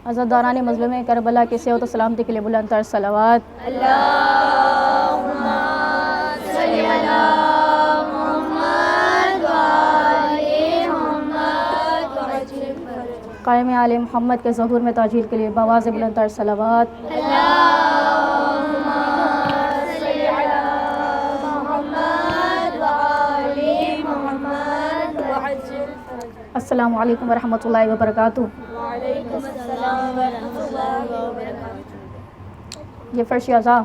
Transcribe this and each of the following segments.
حضرت دوران مظلوم کربلا کی صحت و سلامتی کے لیے بلند تر صلوات۔ اللہم صلی علی محمد وآل محمد وعجل فرجہ۔ قائم آل محمد کے ظہور میں تاجیل کے لیے بآواز بلند تر صلوات۔ اللہم صلی علی محمد وآل محمد وعجل فرجہ۔ السلام علیکم ورحمۃ اللہ وبرکاتہ۔ وعلیکم السلام ورحمۃ اللہ وبرکاتہ۔ یہ فرش اعضاء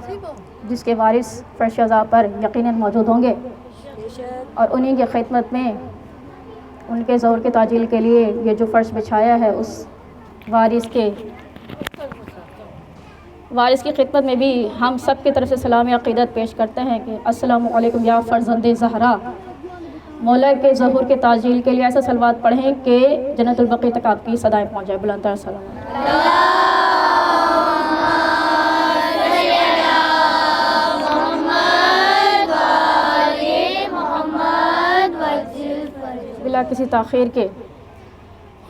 جس کے وارث فرش اعضاء پر یقیناً موجود ہوں گے اور انہیں کی خدمت میں ان کے ظہور کے تعجیل کے لیے یہ جو فرش بچھایا ہے اس وارث کی خدمت میں بھی ہم سب کی طرف سے سلام عقیدت پیش کرتے ہیں کہ السلام علیکم یا فرزند زہرا۔ مولا کے ظہور کے تعجیل کے لیے ایسا صلوات پڑھیں کہ جنت البقیع تک آپ کی صدائیں پہنچ جائے۔ بلند تر سلام۔ بلا کسی تاخیر کے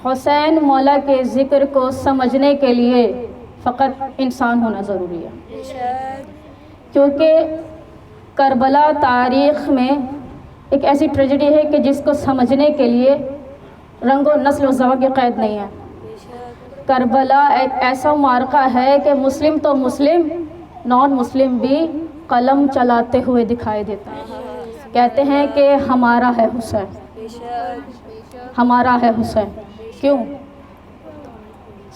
حسین مولا کے ذکر کو سمجھنے کے لیے فقط انسان ہونا ضروری ہے، کیونکہ کربلا تاریخ میں ایک ایسی ٹریجڈی ہے کہ جس کو سمجھنے کے لیے رنگ و نسل و زبان کی قید نہیں ہے۔ کربلا ایک ایسا معرکہ ہے کہ مسلم تو مسلم، نان مسلم بھی قلم چلاتے ہوئے دکھائی دیتا ہے، کہتے ہیں کہ ہمارا ہے حسین، ہمارا ہے حسین۔ کیوں؟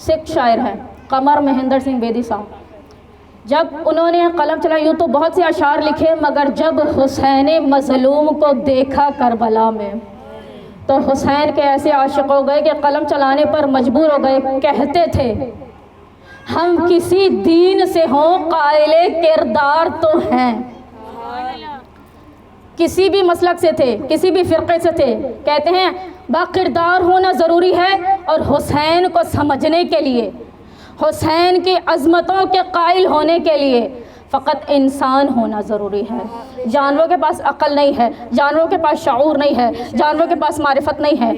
سکھ شاعر ہیں قمر مہندر سنگھ بیدی صاحب، جب انہوں نے قلم چلایا یوں تو بہت سے اشعار لکھے، مگر جب حسین مظلوم کو دیکھا کربلا میں تو حسین کے ایسے عاشق ہو گئے کہ قلم چلانے پر مجبور ہو گئے۔ کہتے تھے ہم کسی دین سے ہوں قائل کردار تو ہیں، کسی بھی مسلک سے تھے، کسی بھی فرقے سے تھے، کہتے ہیں باکردار ہونا ضروری ہے، اور حسین کو سمجھنے کے لیے، حسین کی عظمتوں کے قائل ہونے کے لیے فقط انسان ہونا ضروری ہے۔ جانوروں کے پاس عقل نہیں ہے، جانوروں کے پاس شعور نہیں ہے، جانوروں کے پاس معرفت نہیں ہے،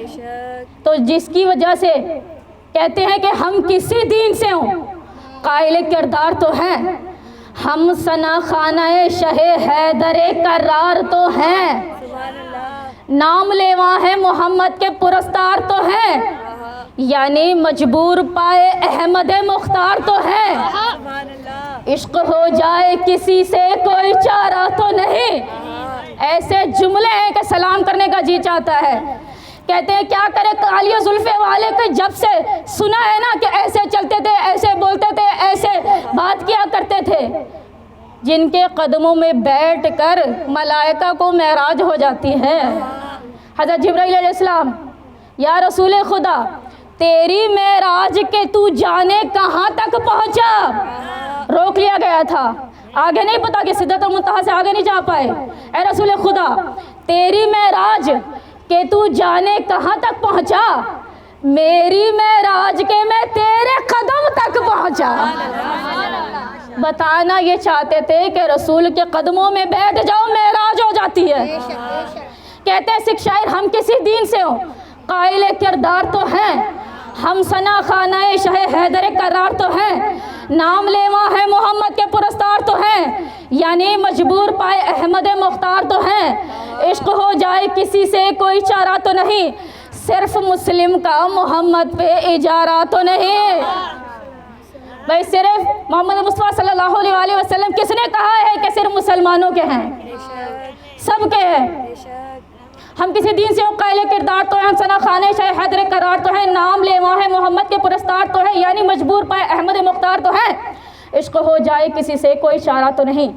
تو جس کی وجہ سے کہتے ہیں کہ ہم کسی دین سے ہوں قائل کردار تو ہیں، ہم ثنا خانہ شہ حیدر کرار تو ہیں، نام لیوا ہے محمد کے پرستار تو ہیں، یعنی مجبور پائے احمد مختار تو ہے، عشق ہو جائے کسی سے کوئی چارہ تو نہیں۔ ایسے جملے ہیں کہ سلام کرنے کا جی چاہتا ہے۔ کہتے ہیں کیا کرے کالی زلفے والے کہ جب سے سنا ہے نا کہ ایسے چلتے تھے، ایسے بولتے تھے، ایسے بات کیا کرتے تھے، جن کے قدموں میں بیٹھ کر ملائکہ کو معراج ہو جاتی ہے۔ حضرت جبرائیل علیہ السلام، یا رسول خدا تیری معراج کے تو جانے کہاں تک پہنچا؟ روک لیا گیا تھا، آگے نہیں پتا کہ سدرۃ المنتہا سے آگے نہیں جا پائے۔ اے رسول خدا تیری معراج کہ تو جانے کہاں تک پہنچا؟ میری معراج کے میں تیرے قدم تک پہنچا۔ بتانا یہ چاہتے تھے کہ رسول کے قدموں میں بیٹھ جاؤ معراج ہو جاتی ہے۔ کہتے ہیں سکھ شاعر ہم کسی دین سے ہوں قائل کردار تو ہیں، ہم ثنا خانہ شہ حیدر کرار تو ہیں، نام لیوا ہے محمد کے پرستار تو ہیں، یعنی مجبور پائے احمد مختار تو ہیں، عشق ہو جائے کسی سے کوئی چارہ تو نہیں، صرف مسلم کا محمد پہ اجارہ تو نہیں۔ بھائی صرف محمد مصطفیٰ صلی اللہ علیہ وسلم کس نے کہا ہے کہ صرف مسلمانوں کے ہیں؟ سب کے ہیں۔ ہم کسی دین سے قائل کردار تو ہیں، ہم ثنا خانہ شہ حیدر کرار تو ہیں، نام لیوا ہے محمد کے پرستار تو ہے، یعنی مجبور پائے احمد مختار تو ہے، عشق ہو جائے کسی سے کوئی چارہ تو نہیں،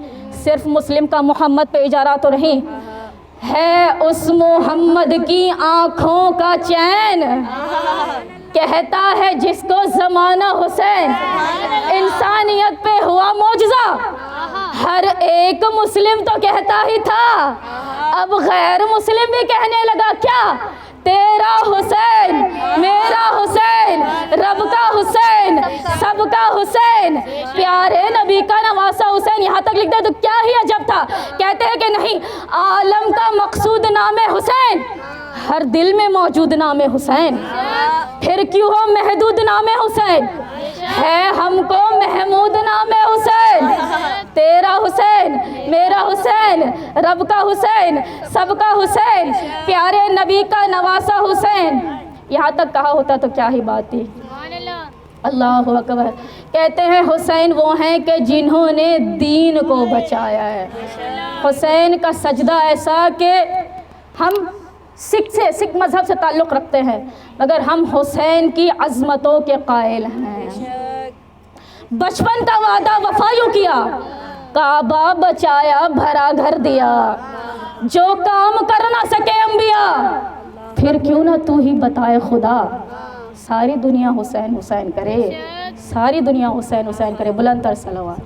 صرف مسلم کا محمد پہ اجارہ تو نہیں، ہے اس محمد کی آنکھوں کا چین، کہتا ہے جس کو زمانہ حسین، انسانیت پہ ہوا معجزہ، ہر ایک مسلم تو کہتا ہی تھا، اب غیر مسلم بھی کہنے لگا کیا؟ تیرا حسین، میرا حسین، رب کا حسین، سب کا حسین، پیارے نبی کا نواسا حسین۔ یہاں تک لکھتے تو کیا ہی عجب تھا، کہتے ہیں کہ نہیں، عالم کا مقصود نام حسین، ہر دل میں موجود نام حسین، پھر کیوں ہو محدود نام حسین، ہے ہم کو محمود نام حسین، تیرا حسین میرا حسین رب کا حسین سب کا حسین پیارے نبی کا نواسا حسین. یہاں تک کہا ہوتا تو کیا ہی بات تھی. اللہ اکبر. کہتے ہیں حسین وہ ہیں کہ جنہوں نے دین کو بچایا ہے. حسین کا سجدہ ایسا کہ ہم سکھ مذہب سے تعلق رکھتے ہیں مگر ہم حسین کی عظمتوں کے قائل ہیں. بچپن کا وعدہ وفا یوں کیا، کعبہ بچایا بھرا گھر دیا، جو کام کر نہ سکے انبیاء پھر کیوں نہ تو ہی بتائے خدا. ساری دنیا حسین حسین کرے، ساری دنیا حسین حسین کرے. بلند تر صلوات.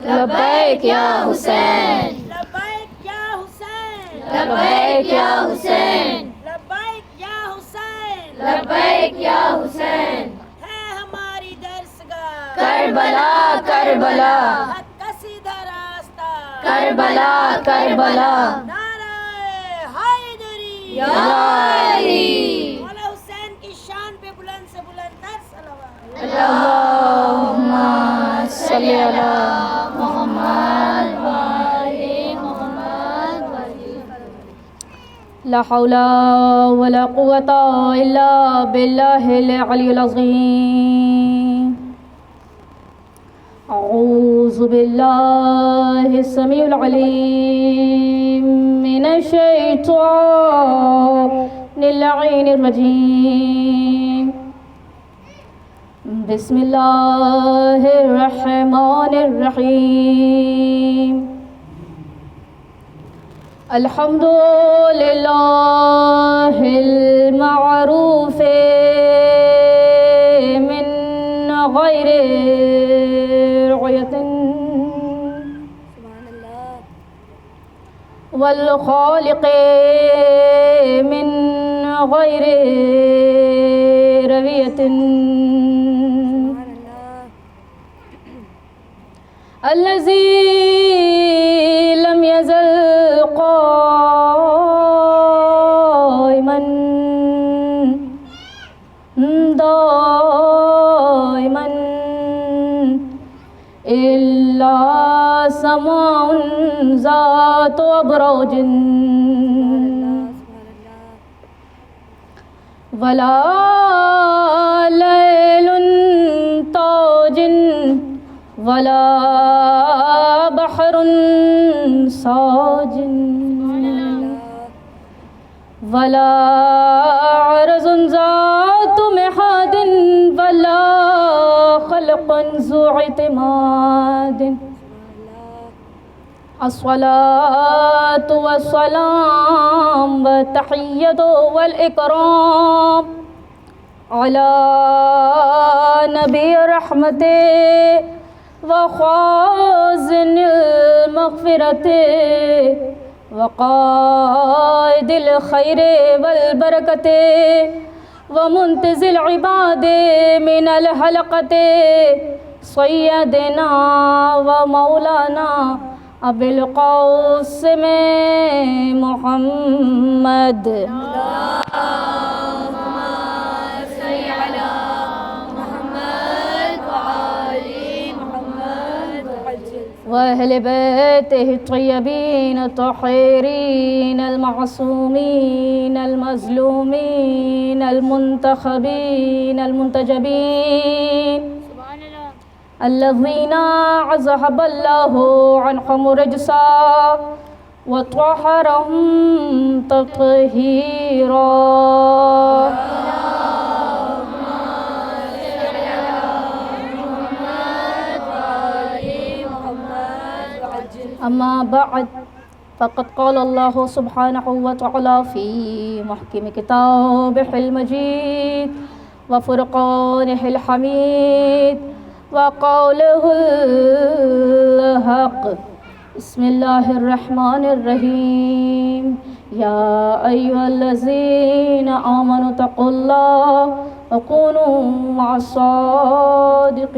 لبیک یا حسین، لبیک یا حسین، لبیک یا حسین، لبیک یا حسین، لبیک یا حسین. ہے ہماری درسگاہ کربلا کربلا، حق کا سیدھا راستہ، کربلا کربلا. نعرہ حیدری، یا علی. مولا حسین کی شان پہ بلند سے بلند تر صلوات. اللہم صلی علی محمد وآل محمد. لا حول ولا قوة الا باللہ العلی العظیم. اعوذ باللہ السمیع العلیم من الشیطان اللعین الرجیم. بسم اللہ الرحمن الرحیم. الحمد للہ المعروف من غیر رعیت والخالق من غیر رویت الذي لم يزل قائما دائما إلا سماء ذات أبراج ولا ليل تاج ولا بحر ساج ولا عرض ذات مہاد ولا خلق ذو اعتماد. الصلاة والسلام والتحية والإكرام على نبي رحمة وخازن المغفرة وقائد الخير والبركة ومنتزل العباد من الحلقة سيدنا ومولانا ابو القاسم محمد. وأهل بيته الطيبين الطاهرين المعصومين المظلومين المنتخبين المنتجبين الذين أذهب الله عنهم رجسا وطهرهم تطهيرا. أما بعد فقد قال الله سبحانه وتعالى في محكم كتابه المجيد وفرقانه الحميد وقوله الحق. بسم الله الرحمن الرحيم. يا أيها الذين آمنوا اتقوا الله وكونوا مع الصادقين.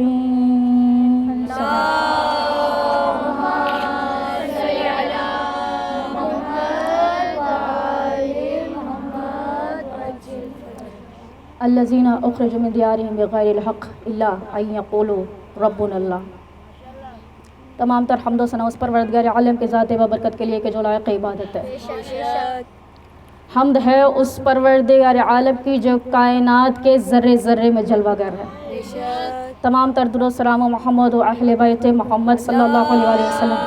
الذین اخرجوا من دیارہم بغیر الحق الا ان یقولوا ربنا اللہ۔ تمام تر حمد و ثنا اس پروردگار عالم کے ذات و برکت کے لیے کہ جو لائق عبادت ہے۔ حمد ہے اس پروردگار عالم کی جو کائنات کے ذرے ذرے میں جلوہ گر ہے۔ تمام تر درود و سلام و محمد و اہل بیت محمد صلی اللہ علیہ وسلم۔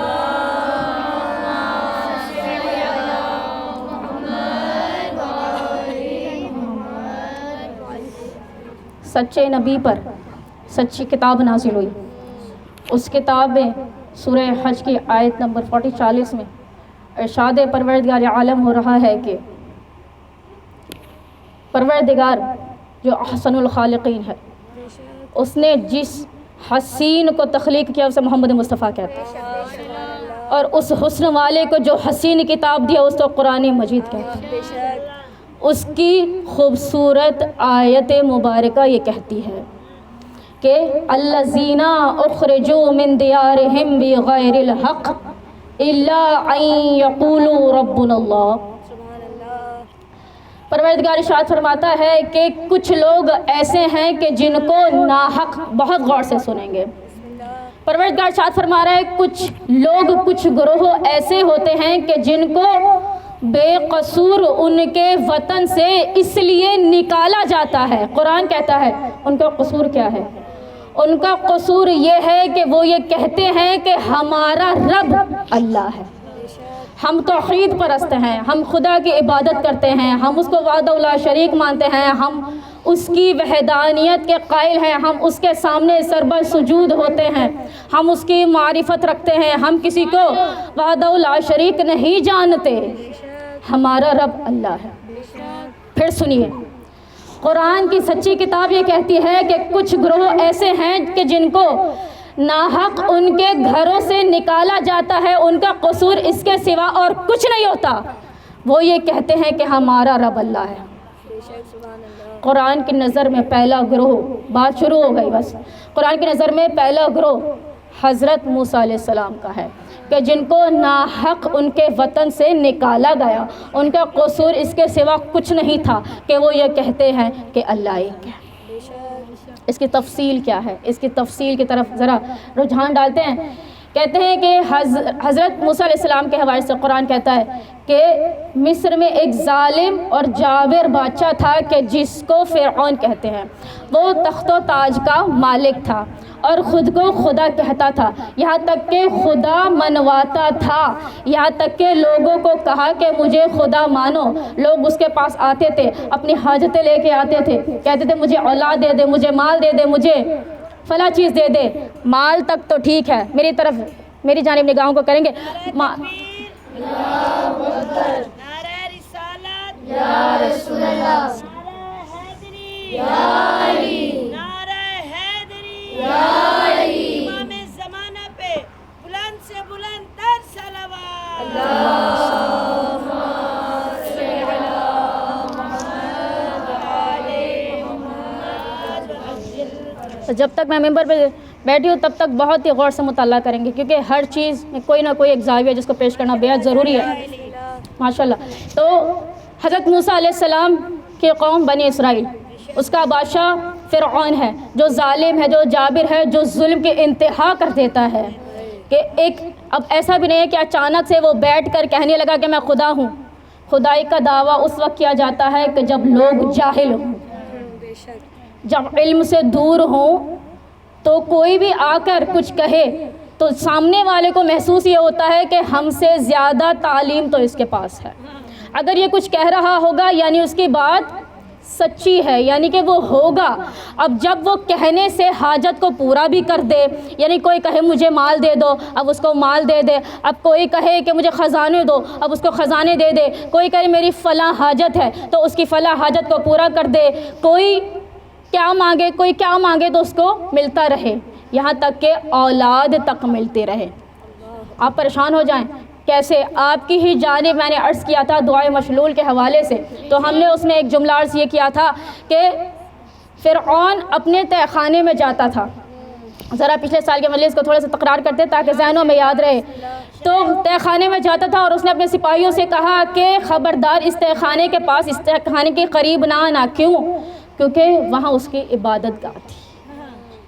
سچے نبی پر سچی کتاب نازل ہوئی۔ اس کتاب میں سورہ حج کی آیت نمبر 40 میں ارشاد پروردگار عالم ہو رہا ہے کہ پروردگار جو احسن الخالقین ہے، اس نے جس حسین کو تخلیق کیا اسے محمد مصطفیٰ کہتے ہیں، اور اس حسن والے کو جو حسین کتاب دیا اس کو قرآن مجید کہتے ہیں۔ اس کی خوبصورت آیت مبارکہ یہ کہتی ہے کہ الذین اخرجوا من دیارہم بغیر الحق الا ان یقولوا ربنا اللہ۔ پروردگار ارشاد فرماتا ہے کہ کچھ لوگ ایسے ہیں کہ جن کو ناحق، بہت غور سے سنیں گے، پروردگار ارشاد فرما رہا ہے کچھ لوگ، کچھ گروہ ایسے ہوتے ہیں کہ جن کو بے قصور ان کے وطن سے اس لیے نکالا جاتا ہے۔ قرآن کہتا ہے ان کا قصور کیا ہے؟ ان کا قصور یہ ہے کہ وہ یہ کہتے ہیں کہ ہمارا رب اللہ ہے، ہم توحید پرست ہیں، ہم خدا کی عبادت کرتے ہیں، ہم اس کو وحدہ لا شریک مانتے ہیں، ہم اس کی وحدانیت کے قائل ہیں، ہم اس کے سامنے سربر سجود ہوتے ہیں، ہم اس کی معرفت رکھتے ہیں، ہم کسی کو وحدہ لا شریک نہیں جانتے، ہمارا رب اللہ ہے۔ پھر سنیے، قرآن کی سچی کتاب یہ کہتی ہے کہ کچھ گروہ ایسے ہیں کہ جن کو ناحق ان کے گھروں سے نکالا جاتا ہے، ان کا قصور اس کے سوا اور کچھ نہیں ہوتا، وہ یہ کہتے ہیں کہ ہمارا رب اللہ ہے۔ قرآن کی نظر میں پہلا گروہ، بات شروع ہو گئی بس، قرآن کی نظر میں پہلا گروہ حضرت موسیٰ علیہ السلام کا ہے کہ جن کو ناحق ان کے وطن سے نکالا گیا، ان کا قصور اس کے سوا کچھ نہیں تھا کہ وہ یہ کہتے ہیں کہ اللہ ایک ہے۔ اس کی تفصیل کیا ہے؟ اس کی تفصیل کی طرف ذرا رجحان ڈالتے ہیں۔ کہتے ہیں کہ حضرت موسیٰ علیہ السلام کے حوالے سے قرآن کہتا ہے کہ مصر میں ایک ظالم اور جابر بادشاہ تھا کہ جس کو فرعون کہتے ہیں، وہ تخت و تاج کا مالک تھا اور خود کو خدا کہتا تھا، یہاں تک کہ خدا منواتا تھا، یہاں تک کہ لوگوں کو کہا کہ مجھے خدا مانو۔ لوگ اس کے پاس آتے تھے، اپنی حاجتیں لے کے آتے تھے، کہتے تھے مجھے اولاد دے دے، مجھے مال دے دے، مجھے فلاں چیز دے دے۔ مال تک تو ٹھیک ہے، میری طرف میری جانب نگاہوں کو کریں گے، نعرہ رسالت یا رسول اللہ، نعرہ حیدری یا علی، نعرہ حیدری یا علی، امام زمانہ پہ بلند سے بلند تر صلوات، اللہم صلی علی محمد وعلی محمد۔ جب تک میں ممبر پہ بیٹھی ہوں تب تک بہت ہی غور سے مطالعہ کریں گے، کیونکہ ہر چیز میں کوئی نہ کوئی ایک زاویہ جس کو پیش کرنا بیحد ضروری ہے۔ ماشاءاللہ۔ تو حضرت موسیٰ علیہ السلام کی قوم بنی اسرائیل، اس کا بادشاہ فرعون ہے، جو ظالم ہے، جو جابر ہے، جو ظلم کی انتہا کر دیتا ہے کہ اب ایسا بھی نہیں ہے کہ اچانک سے وہ بیٹھ کر کہنے لگا کہ میں خدا ہوں۔ خدائی کا دعویٰ اس وقت کیا جاتا ہے کہ جب لوگ جاہل ہوں، جب علم سے دور ہوں، تو کوئی بھی آ کر کچھ کہے تو سامنے والے کو محسوس یہ ہوتا ہے کہ ہم سے زیادہ تعلیم تو اس کے پاس ہے، اگر یہ کچھ کہہ رہا ہوگا یعنی اس کی بات سچی ہے، یعنی کہ وہ ہوگا۔ اب جب وہ کہنے سے حاجت کو پورا بھی کر دے، یعنی کوئی کہے مجھے مال دے دو، اب اس کو مال دے دے، اب کوئی کہے کہ مجھے خزانے دو، اب اس کو خزانے دے دے، کوئی کہے میری فلاں حاجت ہے تو اس کی فلاں حاجت کو پورا کر دے، کوئی کیا مانگے، کوئی کیا مانگے تو اس کو ملتا رہے، یہاں تک کہ اولاد تک ملتے رہے۔ آپ پریشان ہو جائیں کیسے؟ آپ کی ہی جانب میں نے عرض کیا تھا دعائے مشلول کے حوالے سے، تو ہم نے اس میں ایک جملہ عرض یہ کیا تھا کہ فرعون اپنے تہہ خانے میں جاتا تھا، ذرا پچھلے سال کے مجلس کو تھوڑا سا تکرار کرتے تاکہ ذہنوں میں یاد رہے، تو تہہ خانے میں جاتا تھا اور اس نے اپنے سپاہیوں سے کہا کہ خبردار اس تہہ خانے کے پاس، اس تہہ خانے کے قریب نہ آنا۔ کیوں؟ کیونکہ وہاں اس کی عبادت گاہ تھی،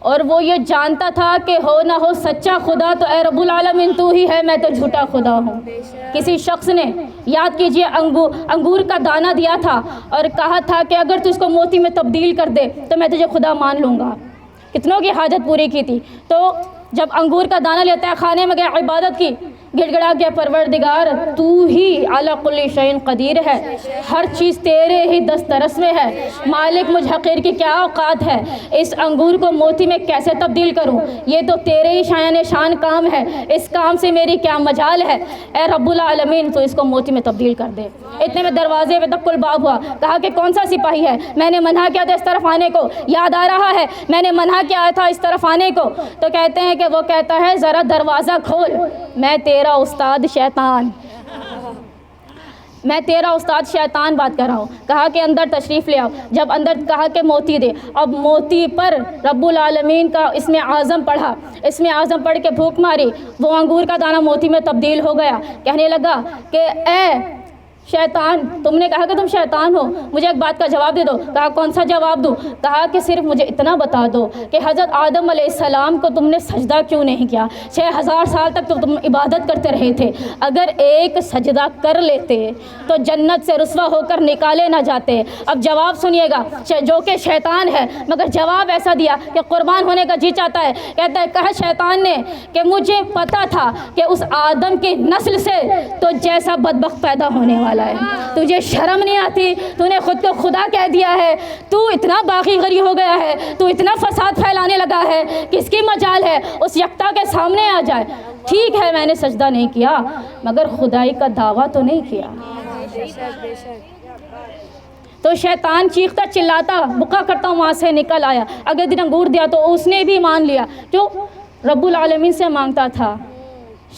اور وہ یہ جانتا تھا کہ ہو نہ ہو سچا خدا تو اے رب العالمین تو ہی ہے، میں تو جھوٹا خدا ہوں۔ کسی شخص نے، یاد کیجئے، انگور کا دانہ دیا تھا اور کہا تھا کہ اگر تو اس کو موتی میں تبدیل کر دے تو میں تجھے خدا مان لوں گا۔ کتنوں کی حاجت پوری کی تھی۔ تو جب انگور کا دانہ لیتا ہے، کھانے میں گیا، عبادت کی، گڑ گڑا کے پروردگار تو ہی علی کل شیء قدیر ہے، ہر چیز تیرے ہی دسترس میں ہے، مالک مجھ حقیر کی کیا اوقات ہے، اس انگور کو موتی میں کیسے تبدیل کروں، یہ تو تیرے ہی شان کام ہے، اس کام سے میری کیا مجال ہے، اے رب العالمین تو اس کو موتی میں تبدیل کر دے۔ اتنے میں دروازے پہ دق الباب ہوا، کہا کہ کون سا سپاہی ہے، میں نے منع کیا تھا اس طرف آنے کو، یاد آ رہا ہے میں نے منع کیا تھا اس طرف آنے کو؟ تو کہتے ہیں کہ وہ کہتا ہے ذرا دروازہ کھول، میں تیرا استاد شیطان، میں تیرا استاد شیطان بات کر رہا ہوں۔ کہا کہ اندر تشریف لے آؤ، جب اندر کہا کہ موتی دے، اب موتی پر رب العالمین کا اسم اعظم پڑھا، اسم اعظم پڑھ کے پھونک ماری، وہ انگور کا دانہ موتی میں تبدیل ہو گیا۔ کہنے لگا کہ اے شیطان، تم نے کہا کہ تم شیطان ہو، مجھے ایک بات کا جواب دے دو۔ کہا کون سا جواب دوں؟ کہا کہ صرف مجھے اتنا بتا دو کہ حضرت آدم علیہ السلام کو تم نے سجدہ کیوں نہیں کیا؟ 6000 سال تک تو تم عبادت کرتے رہے تھے، اگر ایک سجدہ کر لیتے تو جنت سے رسوا ہو کر نکالے نہ جاتے۔ اب جواب سنیے گا، جو کہ شیطان ہے، مگر جواب ایسا دیا کہ قربان ہونے کا جی چاہتا ہے۔ کہتا ہے کہا شیطان نے کہ مجھے پتا تھا کہ اس آدم کی نسل سے تو جیسا بدبخت پیدا ہونے والا ہے، تجھے شرم نہیں آتی؟ تو نے خود کو خدا کہہ دیا ہے، تو اتنا باغی غری ہو گیا ہے، تو اتنا فساد پھیلانے لگا ہے، کس کی مجال ہے اس یکتا کے سامنے آ جائے؟ ٹھیک ہے میں نے سجدہ نہیں کیا، مگر خدائی کا دعویٰ تو نہیں کیا۔ تو شیطان چیختا چلاتا بکا کرتا وہاں سے نکل آیا۔ اگلے دن انگور دیا تو اس نے بھی مان لیا، جو رب العالمین سے مانگتا تھا۔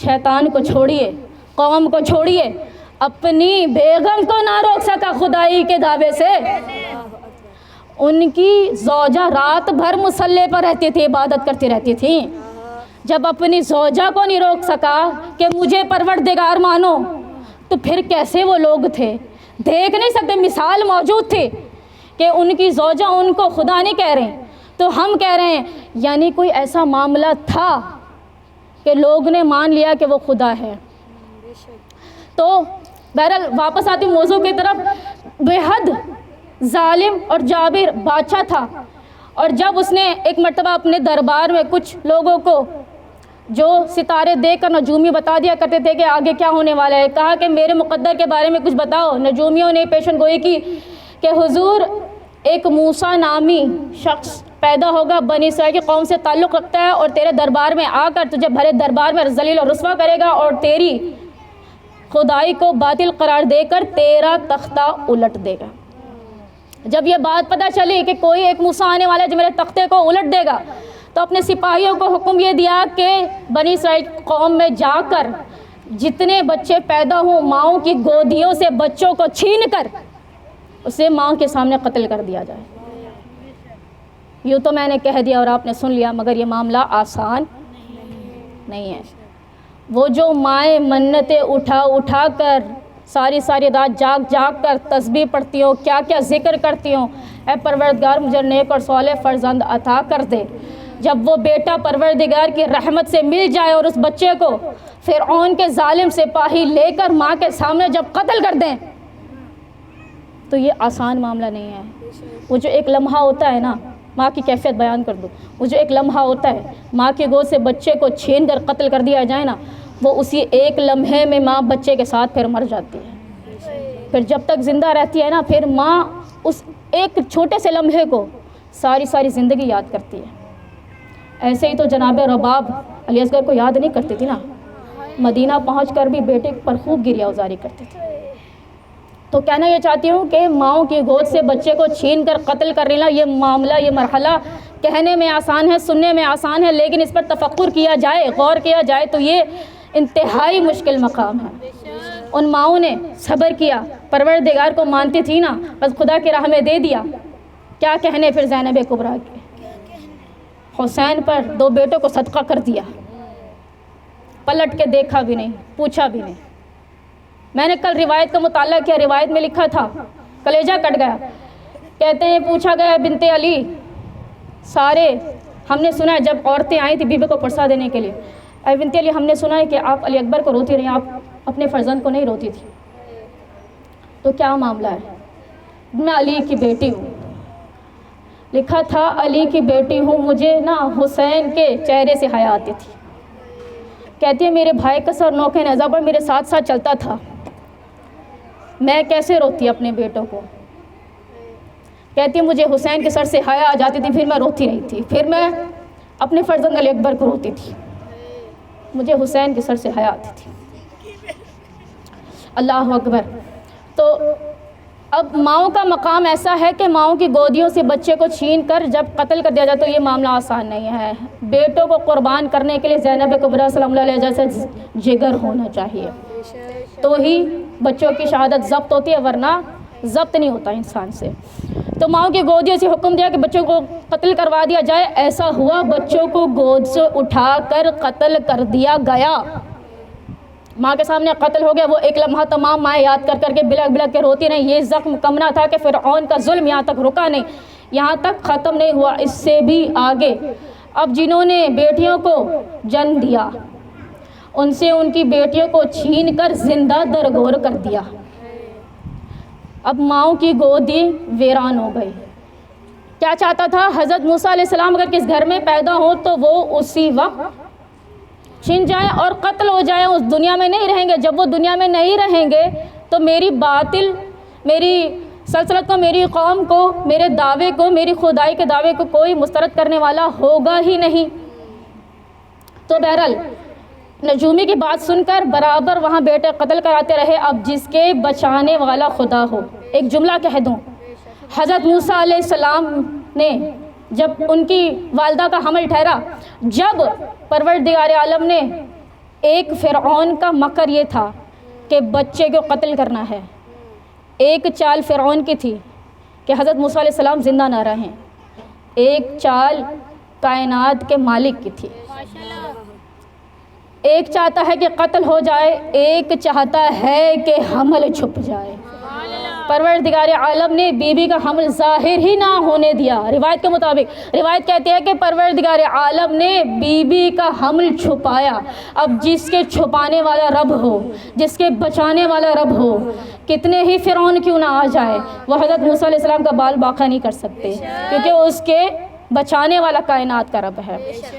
شیطان کو چھوڑیے، قوم کو چھوڑیے، اپنی بیگم کو نہ روک سکا خدائی کے دعوے سے۔ ان کی زوجہ رات بھر مصلی پر رہتی تھی، عبادت کرتی رہتی تھی۔ جب اپنی زوجہ کو نہیں روک سکا کہ مجھے پروردگار مانو، تو پھر کیسے وہ لوگ تھے؟ دیکھ نہیں سکتے، مثال موجود تھی کہ ان کی زوجہ ان کو خدا نہیں کہہ رہے تو ہم کہہ رہے ہیں، یعنی کوئی ایسا معاملہ تھا کہ لوگ نے مان لیا کہ وہ خدا ہے۔ تو بہرحال واپس آتی ہوں موضوع کی طرف۔ بے حد ظالم اور جابر بادشاہ تھا، اور جب اس نے ایک مرتبہ اپنے دربار میں کچھ لوگوں کو جو ستارے دیکھ کر نجومی بتا دیا کرتے تھے کہ آگے کیا ہونے والا ہے، کہا کہ میرے مقدر کے بارے میں کچھ بتاؤ۔ نجومیوں نے پیشن گوئی کی کہ حضور ایک موسیٰ نامی شخص پیدا ہوگا، بنی اسرائیل کی قوم سے تعلق رکھتا ہے، اور تیرے دربار میں آ کر تجھے بھرے دربار میں ذلیل اور رسوا کرے گا، اور تیری خدائی کو باطل قرار دے کر تیرا تختہ الٹ دے گا۔ جب یہ بات پتہ چلی کہ کوئی ایک موسیٰ آنے والا ہے جو میرے تختے کو الٹ دے گا، تو اپنے سپاہیوں کو حکم یہ دیا کہ بنی اسرائیل قوم میں جا کر جتنے بچے پیدا ہوں، ماؤں کی گودیوں سے بچوں کو چھین کر اسے ماں کے سامنے قتل کر دیا جائے۔ یوں تو میں نے کہہ دیا اور آپ نے سن لیا، مگر یہ معاملہ آسان نہیں ہے۔ وہ جو مائیں منتیں اٹھا کر ساری رات جاگ کر تسبیح پڑھتی ہوں، کیا کیا ذکر کرتی ہوں، اے پروردگار مجھے نیک اور صالح فرزند عطا کر دے۔ جب وہ بیٹا پروردگار کی رحمت سے مل جائے اور اس بچے کو فرعون کے ظالم سپاہی لے کر ماں کے سامنے جب قتل کر دیں، تو یہ آسان معاملہ نہیں ہے۔ وہ جو ایک لمحہ ہوتا ہے نا، ماں کی کیفیت بیان کر دو، وہ جو ایک لمحہ ہوتا ہے ماں کی گود سے بچے کو چھین کر قتل کر دیا جائے نا، وہ اسی ایک لمحے میں ماں بچے کے ساتھ پھر مر جاتی ہے۔ پھر جب تک زندہ رہتی ہے نا، پھر ماں اس ایک چھوٹے سے لمحے کو ساری زندگی یاد کرتی ہے۔ ایسے ہی تو جناب رباب علی اصغر کو یاد نہیں کرتی تھی نا، مدینہ پہنچ کر بھی بیٹے پر خوب گریہ ازاری کرتی تھی۔ تو کہنا یہ چاہتی ہوں کہ ماؤں کی گود سے بچے کو چھین کر قتل کر لینا، یہ معاملہ، یہ مرحلہ کہنے میں آسان ہے، سننے میں آسان ہے، لیکن اس پر تفکر کیا جائے، غور کیا جائے تو یہ انتہائی مشکل مقام ہے۔ ان ماؤں نے صبر کیا، پروردگار کو مانتی تھی نا، بس خدا کی راہ میں دے دیا۔ کیا کہنے پھر زینب کبریٰ کے، حسین پر 2 بیٹوں کو صدقہ کر دیا، پلٹ کے دیکھا بھی نہیں، پوچھا بھی نہیں۔ میں نے کل روایت کا مطالعہ کیا، روایت میں لکھا تھا، کلیجہ کٹ گیا۔ کہتے ہیں پوچھا گیا بنت علی سارے ہم نے سنا ہے جب عورتیں آئی تھی بیوی کو پرسا دینے کے لیے، اے بنت علی ہم نے سنا ہے کہ آپ علی اکبر کو روتی رہی، آپ اپنے فرزند کو نہیں روتی تھی، تو کیا معاملہ ہے؟ میں علی کی بیٹی ہوں، لکھا تھا علی کی بیٹی ہوں، مجھے نا حسین کے چہرے سے حیا آتی تھی۔ کہتی ہے میرے بھائی کا سر نوکے نیزہ پر میرے ساتھ ساتھ چلتا تھا، میں کیسے روتی اپنے بیٹوں کو؟ کہتی ہے مجھے حسین کے سر سے حیا آ جاتی تھی، پھر میں روتی نہیں تھی، پھر میں اپنے فرزند علی اکبر کو روتی تھی، مجھے حسین کے سر سے حیا آتی تھی۔ اللہ اکبر۔ تو اب ماؤں کا مقام ایسا ہے کہ ماؤں کی گودیوں سے بچے کو چھین کر جب قتل کر دیا جائے تو یہ معاملہ آسان نہیں ہے۔ بیٹوں کو قربان کرنے کے لیے زینب کبریٰ سلام اللہ علیہ جیسا جگر ہونا چاہیے، تو ہی بچوں کی شہادت ضبط ہوتی ہے، ورنہ ضبط نہیں ہوتا انسان سے۔ تو ماؤں کی گودیوں سے حکم دیا کہ بچوں کو قتل کروا دیا جائے، ایسا ہوا بچوں کو گود سے اٹھا کر قتل کر دیا گیا۔ ماں کے سامنے قتل ہو گیا، وہ ایک لمحہ تمام مائیں یاد کر کر کے بلک بلک کے روتی رہیں۔ یہ زخم کمنا تھا کہ فرعون کا ظلم یہاں تک رکا نہیں، یہاں تک ختم نہیں ہوا، اس سے بھی آگے۔ اب جنہوں نے بیٹیوں کو جنم دیا ان سے ان کی بیٹیوں کو چھین کر زندہ درگور کر دیا۔ اب ماؤں کی گودی ویران ہو گئی۔ کیا چاہتا تھا حضرت موسیٰ علیہ السلام اگر کس گھر میں پیدا ہو تو وہ اسی وقت چھن جائیں اور قتل ہو جائیں، اس دنیا میں نہیں رہیں گے۔ جب وہ دنیا میں نہیں رہیں گے تو میری باطل، میری سلطنت کو، میری قوم کو، میرے دعوے کو، میری خدائی کے دعوے کو کوئی مسترد کرنے والا ہوگا ہی نہیں۔ تو بہرحال نجومی کی بات سن کر برابر وہاں بیٹے قتل کراتے رہے۔ اب جس کے بچانے والا خدا ہو، ایک جملہ کہہ دوں، حضرت موسیٰ علیہ السلام نے جب ان کی والدہ کا حمل ٹھہرا، جب پروردگار عالم نے ایک فرعون کا مکر یہ تھا کہ بچے کو قتل کرنا ہے، ایک چال فرعون کی تھی کہ حضرت موسیٰ علیہ السلام زندہ نہ رہیں، ایک چال کائنات کے مالک کی تھی۔ ایک چاہتا ہے کہ قتل ہو جائے، ایک چاہتا ہے کہ حمل چھپ جائے۔ پروردگار عالم نے بی بی کا حمل ظاہر ہی نہ ہونے دیا۔ روایت کے مطابق، روایت کہتی ہے کہ پروردگار عالم نے بی بی کا حمل چھپایا۔ اب جس کے چھپانے والا رب ہو، جس کے بچانے والا رب ہو، کتنے ہی فرعون کیوں نہ آ جائے، وہ حضرت موسیٰ علیہ السلام کا بال باقی نہیں کر سکتے، کیونکہ اس کے بچانے والا کائنات کا رب ہے۔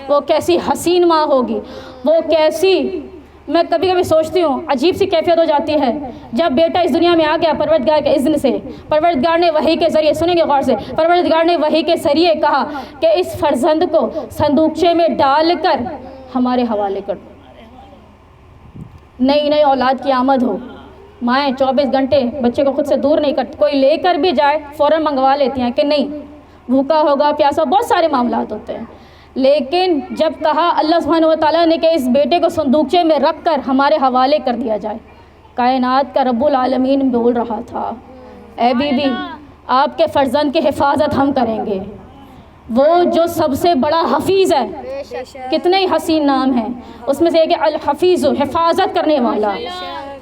وہ کیسی حسین ماں ہوگی، وہ کیسی، میں کبھی کبھی سوچتی ہوں عجیب سی کیفیت ہو جاتی ہے جب بیٹا اس دنیا میں آ گیا پروردگار کے اذن سے۔ پروردگار نے وحی کے ذریعے، سنیں گے غور سے، پروردگار نے وحی کے ذریعے کہا کہ اس فرزند کو صندوقچے میں ڈال کر ہمارے حوالے کر دو۔ نئی نئی اولاد کی آمد ہو، مائیں 24 گھنٹے بچے کو خود سے دور نہیں کرتی، کوئی لے کر بھی جائے فوراً منگوا لیتی ہیں کہ نہیں بھوکا ہوگا، پیاسا، بہت سارے معاملات ہوتے ہیں۔ لیکن جب کہا اللہ سبحانہ و تعالیٰ نے کہ اس بیٹے کو صندوقچے میں رکھ کر ہمارے حوالے کر دیا جائے، کائنات کا رب العالمین بول رہا تھا اے بی بی آپ کے فرزند کی حفاظت ہم کریں گے۔ وہ جو سب سے بڑا حفیظ ہے، کتنے ہی حسین نام ہیں، اس میں سے ایک الحفیظ، حفاظت کرنے والا۔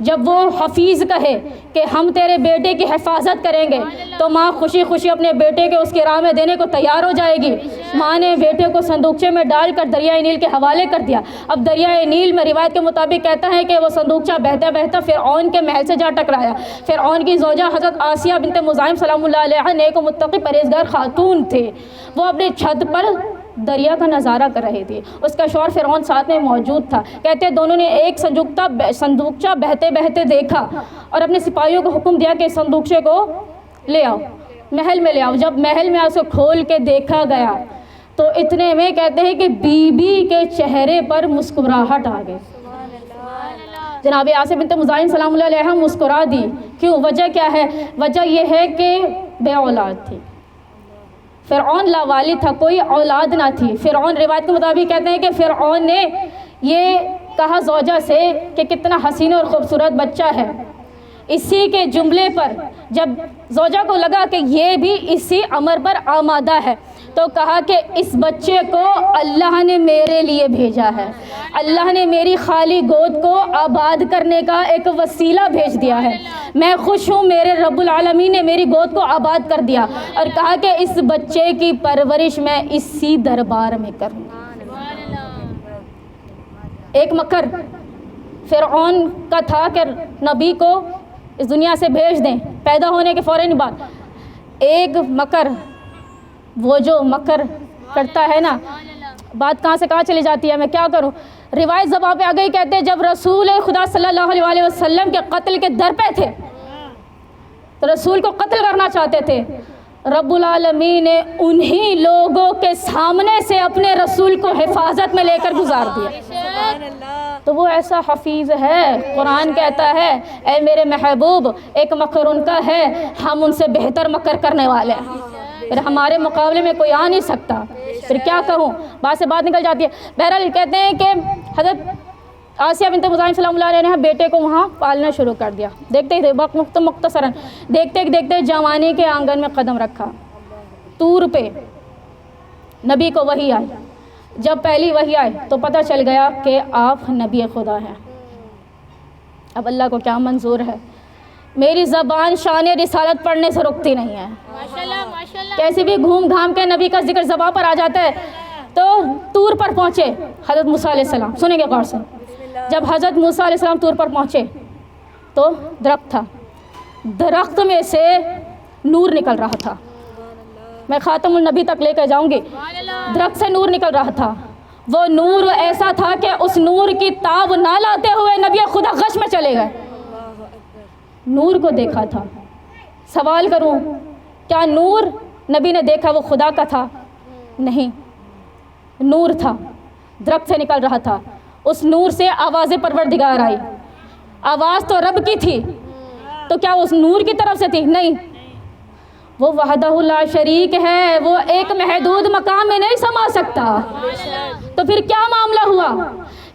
جب وہ حفیظ کہے کہ ہم تیرے بیٹے کی حفاظت کریں گے تو ماں خوشی خوشی اپنے بیٹے کے اس کی راہ میں دینے کو تیار ہو جائے گی۔ ماں نے بیٹے کو صندوقچے میں ڈال کر دریائے نیل کے حوالے کر دیا۔ اب دریائے نیل میں روایت کے مطابق کہتا ہے کہ وہ صندوقچہ بہتا بہتا فرعون کے محل سے جا ٹکرایا۔ فرعون کی زوجہ حضرت آسیہ بنت مزاحم سلام اللہ علیہ نیک و متقی پرہیزگار خاتون تھے، وہ اپنے چھت پر دریا کا نظارہ کر رہی تھی، اس کا شوہر فرعون ساتھ میں موجود تھا۔ کہتے ہیں دونوں نے ایک صندوقچہ بہتے بہتے دیکھا اور اپنے سپاہیوں کو حکم دیا کہ صندوقچے کو لے آؤ، محل میں لے آؤ۔ جب محل میں اسے کھول کے دیکھا گیا تو اتنے میں کہتے ہیں کہ بی بی کے چہرے پر مسکراہٹ آ گئی۔ جناب آسیہ بنت مزاحم سلام اللہ علیہ مسکرا دی۔ کیوں؟ وجہ کیا ہے؟ وجہ یہ ہے کہ بے اولاد تھی، فرعون لا والد تھا، کوئی اولاد نہ تھی۔ فرعون روایت کے مطابق کہتے ہیں کہ فرعون نے یہ کہا زوجہ سے کہ کتنا حسین اور خوبصورت بچہ ہے۔ اسی کے جملے پر جب زوجہ کو لگا کہ یہ بھی اسی امر پر آمادہ ہے تو کہا کہ اس بچے کو اللہ نے میرے لیے بھیجا ہے، اللہ نے میری خالی گود کو آباد کرنے کا ایک وسیلہ بھیج دیا ہے، میں خوش ہوں میرے رب العالمین نے میری گود کو آباد کر دیا، اور کہا کہ اس بچے کی پرورش میں اسی دربار میں کروں۔ ایک مکر فرعون کا تھا کہ نبی کو اس دنیا سے بھیج دیں پیدا ہونے کے فوراً بعد۔ ایک مکر، وہ جو مکر کرتا ہے نا، بات کہاں سے کہاں چلی جاتی ہے، میں کیا کروں، روایت زبان پہ آ گئی، کہتے ہیں جب رسول خدا صلی اللہ علیہ وسلم کے قتل کے در پہ تھے تو رسول کو قتل کرنا چاہتے تھے، رب العالمین نے انہی لوگوں کے سامنے سے اپنے رسول کو حفاظت میں لے کر گزار دیا۔ تو وہ ایسا حفیظ ہے، قرآن کہتا ہے اے میرے محبوب ایک مکر ان کا ہے، ہم ان سے بہتر مکر کرنے والے ہیں، پھر ہمارے مقابلے میں کوئی آ نہیں سکتا، پھر کیا کہوں، بات سے بات نکل جاتی ہے۔ بہرحال کہتے ہیں کہ حضرت آسیہ بنت مزاحم سلام اللہ علیہ نے بیٹے کو وہاں پالنا شروع کر دیا، دیکھتے ہی مختصراً دیکھتے دیکھتے جوانی کے آنگن میں قدم رکھا، طور پہ نبی کو وحی آئی، جب پہلی وحی آئی تو پتہ چل گیا کہ آپ نبی خدا ہیں۔ اب اللہ کو کیا منظور ہے، میری زبان شان رسالت پڑھنے سے رکتی نہیں ہے، کیسے بھی گھوم گھام کے نبی کا ذکر زبان پر آ جاتا ہے۔ تو طور پر پہنچے حضرت موسیٰ علیہ السلام، سنیں گے غور سے، جب حضرت موسیٰ علیہ السلام طور پر پہنچے تو درخت تھا، درخت میں سے نور نکل رہا تھا، میں خاتم النبی تک لے کے جاؤں گی، درخت سے نور نکل رہا تھا، وہ نور ایسا تھا کہ اس نور کی تاب نہ لاتے ہوئے نبی خدا غش میں چلے گئے۔ نور کو دیکھا تھا، سوال کروں کیا نور نبی نے دیکھا وہ خدا کا تھا؟ نہیں، نور تھا، درخت سے نکل رہا تھا، اس نور سے آواز پروردگار آئی، آواز تو رب کی تھی، تو کیا اس نور کی طرف سے تھی؟ نہیں، وہ وحدہ لا شریک ہے، وہ ایک محدود مقام میں نہیں سما سکتا۔ تو پھر کیا معاملہ ہوا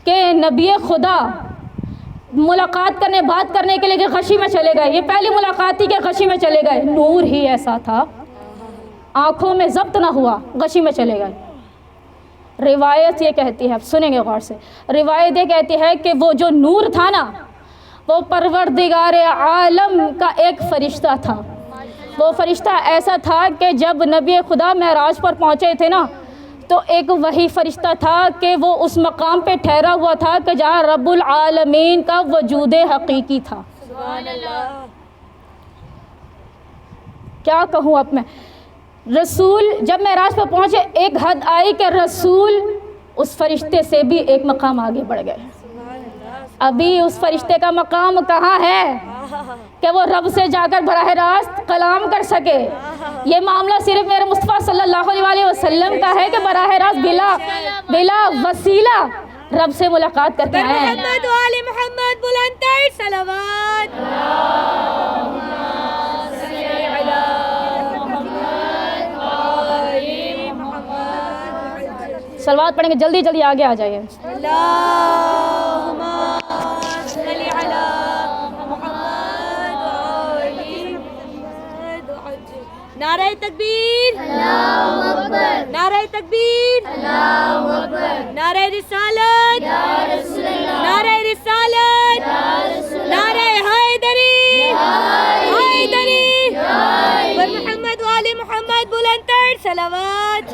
کہ نبی خدا ملاقات کرنے بات کرنے کے لیے غشی میں چلے گئے، یہ پہلی ملاقات تھی کہ غشی میں چلے گئے، نور ہی ایسا تھا آنکھوں میں ضبط نہ ہوا، غشی میں چلے گئے۔ روایت یہ کہتی ہے، اب سنیں گے غور سے، روایت یہ کہتی ہے کہ وہ جو نور تھا نا، وہ پروردگار عالم کا ایک فرشتہ تھا، وہ فرشتہ ایسا تھا کہ جب نبی خدا معراج پر پہنچے تھے نا تو ایک وہی فرشتہ تھا کہ وہ اس مقام پہ ٹھہرا ہوا تھا کہ جہاں رب العالمین کا وجود حقیقی تھا۔ کیا کہوں اب میں، رسول جب معراج پہ پہنچے ایک حد آئی کہ رسول اس فرشتے سے بھی ایک مقام آگے بڑھ گئے، ابھی اس فرشتے کا مقام کہاں ہے کہ وہ رب سے جا کر براہ راست کلام کر سکے، یہ معاملہ صرف میرے مصطفیٰ صلی اللہ علیہ وسلم کا ہے کہ براہ راست بلا وسیلہ رب سے ملاقات کرتے ہیں۔ محمد و آل محمد بلند تر صلوات، صلوات پڑھیں گے، جلدی جلدی آگے آ جائیے۔ اللہم صلی علی محمد و آل محمد۔ نعرہ تکبیر، اللہ اکبر، نعرہ تکبیر، اللہ اکبر، نعرہ رسالت، یا رسول اللہ، نعرہ رسالت، یا رسول اللہ، نعرہ حیدری، حیدری، اور محمد و آل محمد بلند تر صلوات۔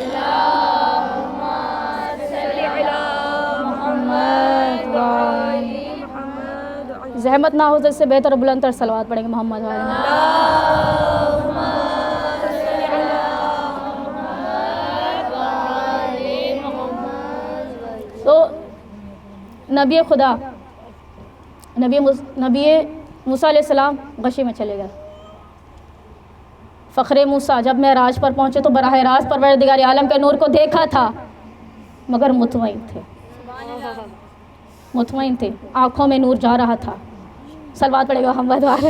زحمت نہ ہو تو اس سے بہتر بلند تر صلوات پڑھیں گے محمد والے تو نبی خدا نبی موسیٰ علیہ السلام غشی میں چلے گئے۔ فخر موسیٰ جب معراج پر پہنچے تو براہ راست پروردگار عالم کے نور کو دیکھا تھا، مگر مطمئن تھے، آنکھوں میں نور جا رہا تھا۔ صلوات پڑھے گا محمد والے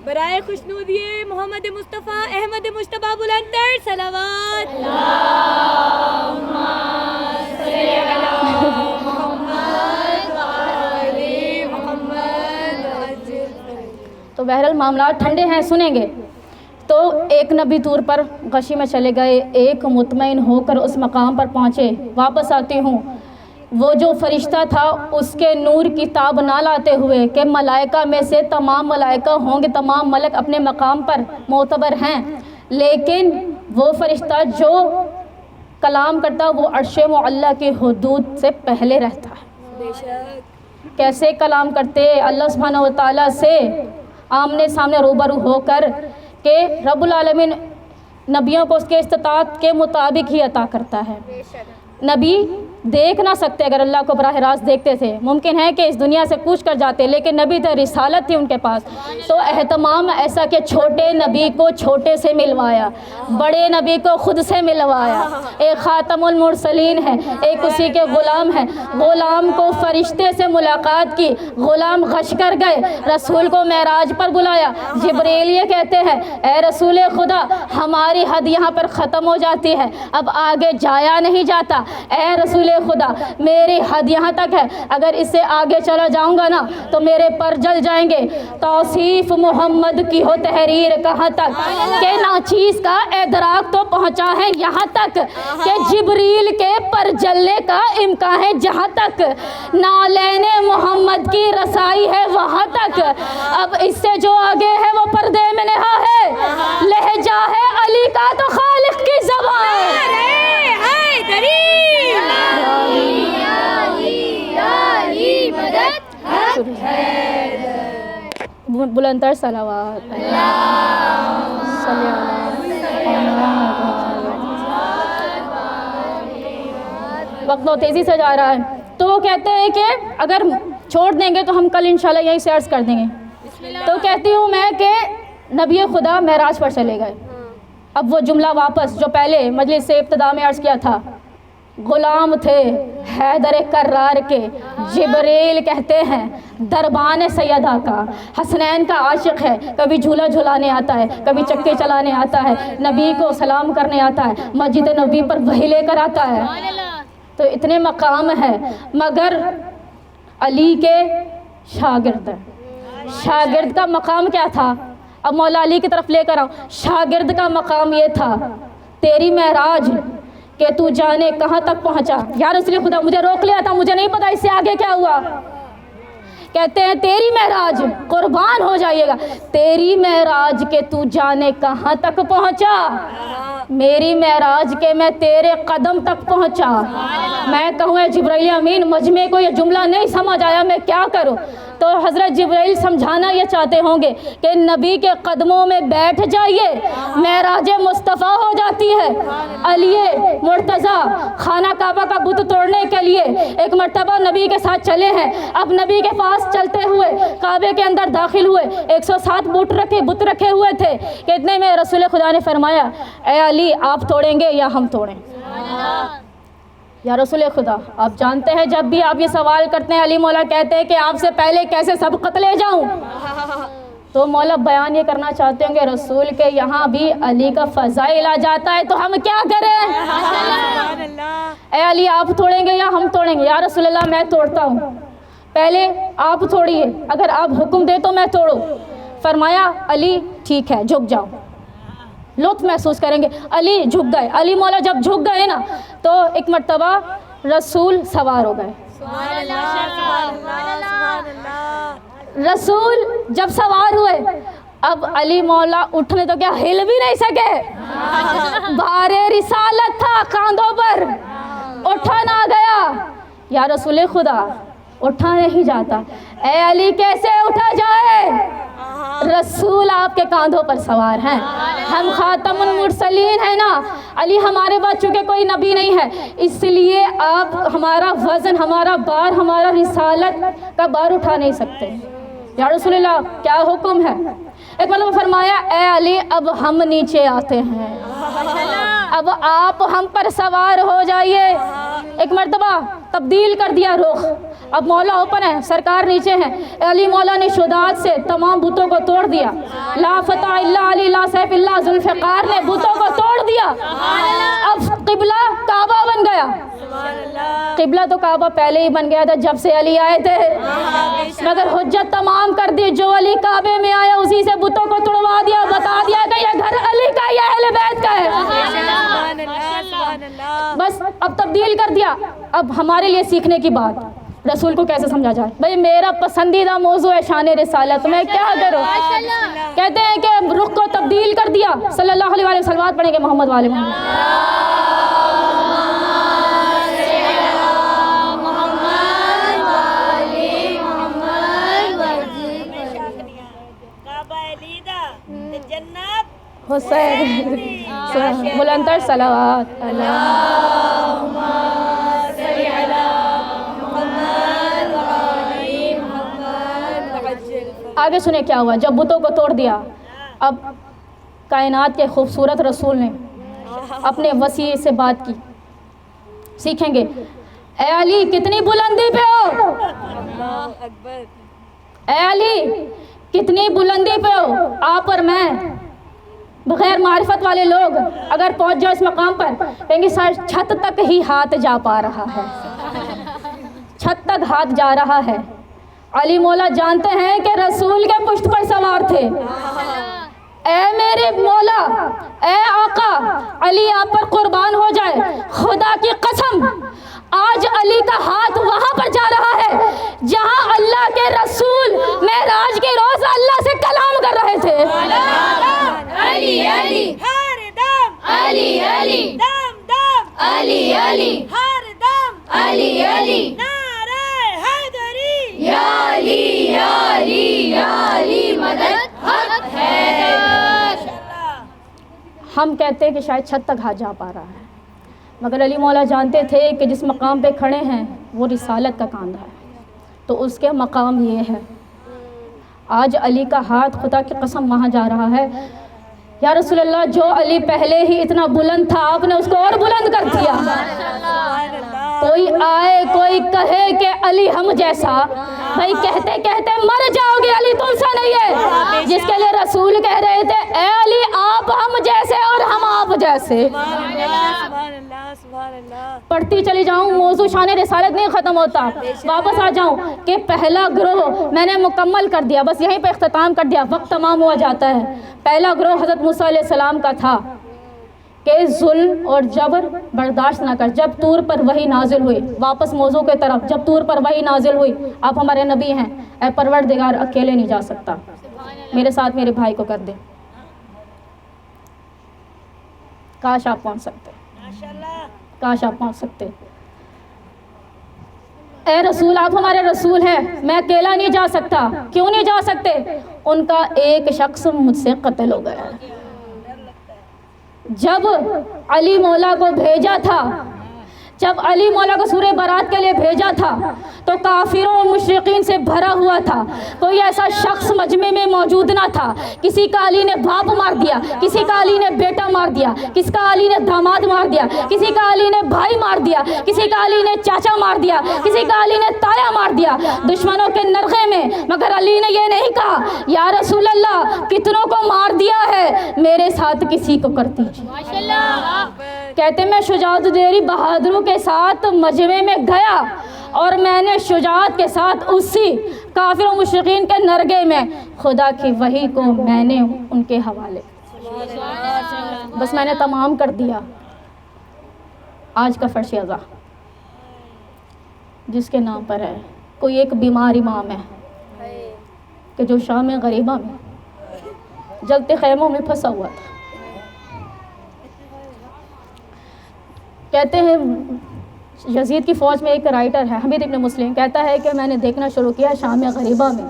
برائے خوشنودی محمد مصطفیٰ احمد مجتبیٰ بلند تر صلوات۔ اللہم صلی علی محمد بہرحال معاملات ٹھنڈے ہیں، سنیں گے۔ تو ایک نبی طور پر غشی میں چلے گئے، ایک مطمئن ہو کر اس مقام پر پہنچے۔ واپس آتی ہوں، وہ جو فرشتہ تھا اس کے نور کی تاب نہ لاتے ہوئے کہ ملائکہ میں سے تمام ملائکہ ہوں گے، تمام ملک اپنے مقام پر معتبر ہیں، لیکن وہ فرشتہ جو کلام کرتا وہ عرش معلیٰ کی حدود سے پہلے رہتا ہے۔ بے شک کیسے کلام کرتے؟ اللہ سبحانہ و تعالیٰ سے آمنے سامنے روبرو ہو کر، کہ رب العالمین نبیوں کو اس کے استطاعت کے مطابق ہی عطا کرتا ہے۔ نبی دیکھ نہ سکتے، اگر اللہ کو براہ راست دیکھتے تھے ممکن ہے کہ اس دنیا سے کوچ کر جاتے، لیکن نبی تو رسالت تھی ان کے پاس، تو اہتمام ایسا کہ چھوٹے نبی کو چھوٹے سے ملوایا، بڑے نبی کو خود سے ملوایا۔ ایک خاتم المرسلین ہے، ایک اسی کے غلام ہیں، غلام کو فرشتے سے ملاقات کی، غلام غش کر گئے، رسول کو معراج پر بلایا، جبریل یہ کہتے ہیں اے رسول خدا ہماری حد یہاں پر ختم ہو جاتی ہے، اب آگے جایا نہیں جاتا، اے رسول خدا میری حد یہاں تک ہے، اگر اس سے آگے چلا جاؤں گا نا تو میرے پر جل جائیں گے۔ توصیف محمد کی ہو تحریر کہاں تک کہ ناچیز کا ادراک تو پہنچا ہے یہاں تک، کہ جبریل کے پر جلنے کا امکان ہے جہاں تک، نالین محمد کی رسائی ہے وہاں تک، اب اس سے جو آگے ہے وہ پردے میں نہا ہے، لہجہ ہے علی کا تو خالق کی زبان۔ بلندر صلوات وقت بہت تیزی سے جا رہا ہے، تو وہ کہتے ہیں کہ اگر چھوڑ دیں گے تو ہم کل انشاءاللہ یہیں سے عرض کر دیں گے۔ تو کہتی ہوں میں کہ نبی خدا معراج پر چلے گئے۔ اب وہ جملہ واپس جو پہلے مجلس سے ابتدا میں عرض کیا تھا، غلام تھے حیدر کرار کے، جبریل کہتے ہیں دربان سیدہ کا، حسنین کا عاشق ہے، کبھی جھولا جھلانے آتا ہے، کبھی چکے چلانے آتا ہے، نبی کو سلام کرنے آتا ہے، مسجد نبی پر وحی لے کر آتا ہے، تو اتنے مقام ہے، مگر علی کے شاگرد، شاگرد کا مقام کیا تھا؟ اب مولا علی کی طرف لے کر آؤں، شاگرد کا مقام یہ تھا تیری معراج کہ تو جانے کہاں تک پہنچا۔ یا رسول خدا مجھے روک لیا تھا، مجھے نہیں پتا اس سے آگے کیا ہوا۔ کہتے ہیں تیری معراج، قربان ہو جائیے گا، تیری معراج کہ تو جانے کہاں تک پہنچا، میری معراج کہ میں تیرے قدم تک پہنچا۔ میں کہوں اے جبرائیل امین مجمع کو یہ جملہ نہیں سمجھ آیا میں کیا کروں، تو حضرت جبرائیل سمجھانا یہ چاہتے ہوں گے کہ نبی کے قدموں میں بیٹھ جائیے، معراج مصطفیٰ ہو جاتی ہے۔ علی مرتضیٰ خانہ کعبہ کا بت توڑنے کے لیے ایک مرتبہ نبی کے ساتھ چلے ہیں، اب نبی کے پاس چلتے ہوئے کعبے کے اندر داخل ہوئے، 107 بت رکھے ہوئے تھے، کہ اتنے میں رسول خدا نے فرمایا اے علی آپ توڑیں گے یا ہم توڑیں؟ یا رسول خدا آپ جانتے ہیں جب بھی آپ یہ سوال کرتے ہیں علی مولا کہتے ہیں کہ آپ سے پہلے کیسے سبقت لے جاؤں، تو مولا بیان یہ کرنا چاہتے ہیں کہ رسول کے یہاں بھی علی کا فضائل آ جاتا ہے، تو ہم کیا کریں؟ اے علی آپ توڑیں گے یا ہم توڑیں گے؟ یا رسول اللہ میں توڑتا ہوں، پہلے آپ توڑیے، اگر آپ حکم دے تو میں توڑوں۔ فرمایا علی ٹھیک ہے جھک جاؤ، لطف محسوس کریں گے۔ علی جھک گئے، علی مولا جب جھک گئے نا تو ایک مرتبہ رسول سوار ہو گئے۔ رسول جب سوار ہوئے اب علی مولا اٹھنے تو کیا ہل بھی نہیں سکے، بھار رسالت تھا کاندھوں پر، اٹھا نہ گیا۔ یا رسول خدا اٹھا نہیں جاتا، اے علی کیسے اٹھا جائے؟ رسول آپ کے کاندھوں پر سوار ہیں، ہم خاتم المرسلین ہیں نا، علی ہمارے بعد چونکہ کوئی نبی نہیں ہے اس لیے آپ ہمارا وزن، ہمارا بار، ہمارا رسالت کا بار اٹھا نہیں سکتے۔ یا رسول اللہ کیا حکم ہے؟ ایک مرتبہ فرمایا اے علی اب ہم نیچے آتے ہیں، اب آپ ہم پر سوار ہو جائیے۔ ایک مرتبہ تبدیل کر دیا رخ، اب مولا اوپر ہیں سرکار نیچے ہیں، علی مولا نے شجاعت سے تمام بتوں کو توڑ دیا، لا فتح الا علی لا سیف الا ذوالفقار نے بتوں کو توڑ دیا، اب قبلہ کعبہ بن گیا، قبلہ تو کعبہ پہلے ہی بن گیا تھا جب سے علی آئے تھے، مگر حجت تمام کر دی، جو علی کعبے میں آیا اسی سے بتوں کو توڑوا دیا، بتا دیا کہ یہ گھر علی کا، یہ اہل بیت کا ہے، بس اب تبدیل کر دیا۔ اب ہمارے لیے سیکھنے کی بات، رسول کو کیسے سمجھا جائے؟ بھئی میرا پسندیدہ موضوع ہے شان رسالت، میں کیا کروں؟ کہتے ہیں کہ رخ کو تبدیل کر دیا۔ صلی اللہ علیہ وسلم، صلوات پڑھیں گے محمد والے محمد۔ حسین بلندر صلوات اللہم صلی علی محمد وعلی محمد۔ آگے سنیں کیا ہوا جب بتوں کو توڑ دیا۔ اب کائنات کے خوبصورت رسول نے اپنے وسیع سے بات کی، سیکھیں گے۔ اے علی کتنی بلندی پہ ہو، اے علی کتنی بلندی پہ ہو، آپ اور میں بغیر معرفت والے لوگ اگر پہنچ جاؤ اس مقام پر کہیں گے چھت تک ہی ہاتھ جا پا رہا ہے، چھت تک ہاتھ جا رہا ہے۔ علی مولا جانتے ہیں کہ رسول کے پشت پر سوار تھے۔ اے میرے مولا، اے آقا، علی آپ پر قربان ہو جائے، خدا کی قسم آج علی کا ہاتھ وہاں پر جا رہا ہے جہاں اللہ کے رسول معراج کے روز اللہ سے کلام کر رہے تھے۔ علی علی ہر دم، علی علی دم دم، علی علی ہر دم، علی علی نعرہ حیدری، یا علی یا علی یا علی مدد حق ہے۔ ہم کہتے ہیں کہ شاید چھت تک ہاتھ جا پا رہا ہے، مگر علی مولا جانتے تھے کہ جس مقام پہ کھڑے ہیں وہ رسالت کا کاندھا ہے، تو اس کے مقام یہ ہے۔ آج علی کا ہاتھ خدا کی قسم وہاں جا رہا ہے۔ یا رسول اللہ، جو علی پہلے ہی اتنا بلند تھا آپ نے اس کو اور بلند کر دیا۔ کوئی آئے کوئی کہے کہ علی ہم جیسا، بھائی کہتے کہتے مر جاؤ گے، علی تم سا نہیں ہے، جس کے لیے رسول کہہ رہے تھے اے علی آپ ہم جیسے اور ہم آپ جیسے۔ پڑھتی چلی جاؤں، موضوع شان رسالت نہیں ختم ہوتا، واپس آ جاؤں کہ پہلا گروہ میں نے مکمل کر دیا، بس یہیں پہ اختتام کر دیا، وقت تمام ہوا جاتا ہے۔ پہلا گروہ حضرت موسیٰ علیہ السلام کا تھا کہ ظلم اور جبر برداشت نہ کر۔ جب طور پر وحی نازل ہوئی، واپس موضوع کے طرف، جب طور پر وحی نازل ہوئی، آپ ہمارے نبی ہیں، اے پروردگار اکیلے نہیں جا سکتا، میرے ساتھ میرے بھائی کو کر دے۔ کاش آپ پہنچ سکتے، کاش آپ پہنچ سکتے۔ اے رسول آپ ہمارے رسول ہیں، میں اکیلا نہیں جا سکتا۔ کیوں نہیں جا سکتے؟ ان کا ایک شخص مجھ سے قتل ہو گیا۔ جب علی مولا کو بھیجا تھا، جب علی مولا کو سورہ برات کے لیے بھیجا تھا تو کافروں اور مشرقین سے بھرا ہوا تھا، کوئی ایسا شخص مجمع میں موجود نہ تھا۔ کسی کا علی نے باپ مار دیا، کسی کا علی نے بیٹا مار دیا، کسی کا علی نے داماد مار دیا، کسی کا علی نے بھائی مار دیا، کسی کا علی نے چاچا مار دیا، کسی کا علی نے تایا مار دیا دشمنوں کے نرغے میں، مگر علی نے یہ نہیں کہا یا رسول اللہ کتنوں کو مار دیا ہے، میرے ساتھ کسی کو کر دیجیے۔ کہتے میں شجاعت دیری بہادروں کے ساتھ مجمع میں گیا اور میں نے شجاعت کے ساتھ اسی کافر و مشرقین کے نرگے میں خدا کی وحی کو میں نے ان کے حوالے، بس میں نے تمام کر دیا۔ آج کا فرش ازا جس کے نام پر ہے، کوئی ایک بیمار امام ہے کہ جو شام غریبہ میں جلتے خیموں میں پھنسا ہوا تھا۔ کہتے ہیں یزید کی فوج میں ایک رائٹر ہے حمید ابن مسلم، کہتا ہے کہ میں نے دیکھنا شروع کیا شام غریبہ میں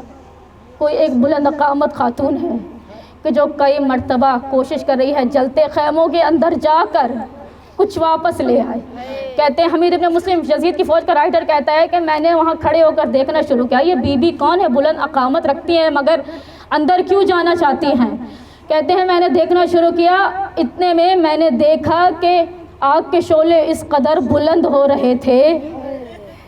کوئی ایک بلند قامت خاتون ہے کہ جو کئی مرتبہ کوشش کر رہی ہے جلتے خیموں کے اندر جا کر کچھ واپس لے آئے۔ کہتے ہیں حمید ابن مسلم یزید کی فوج کا رائٹر کہتا ہے کہ میں نے وہاں کھڑے ہو کر دیکھنا شروع کیا یہ بی بی کون ہے، بلند اقامت رکھتی ہیں مگر اندر کیوں جانا چاہتی ہیں۔ کہتے ہیں میں نے دیکھنا شروع کیا، اتنے میں میں نے دیکھا کہ آگ کے شعلے اس قدر بلند ہو رہے تھے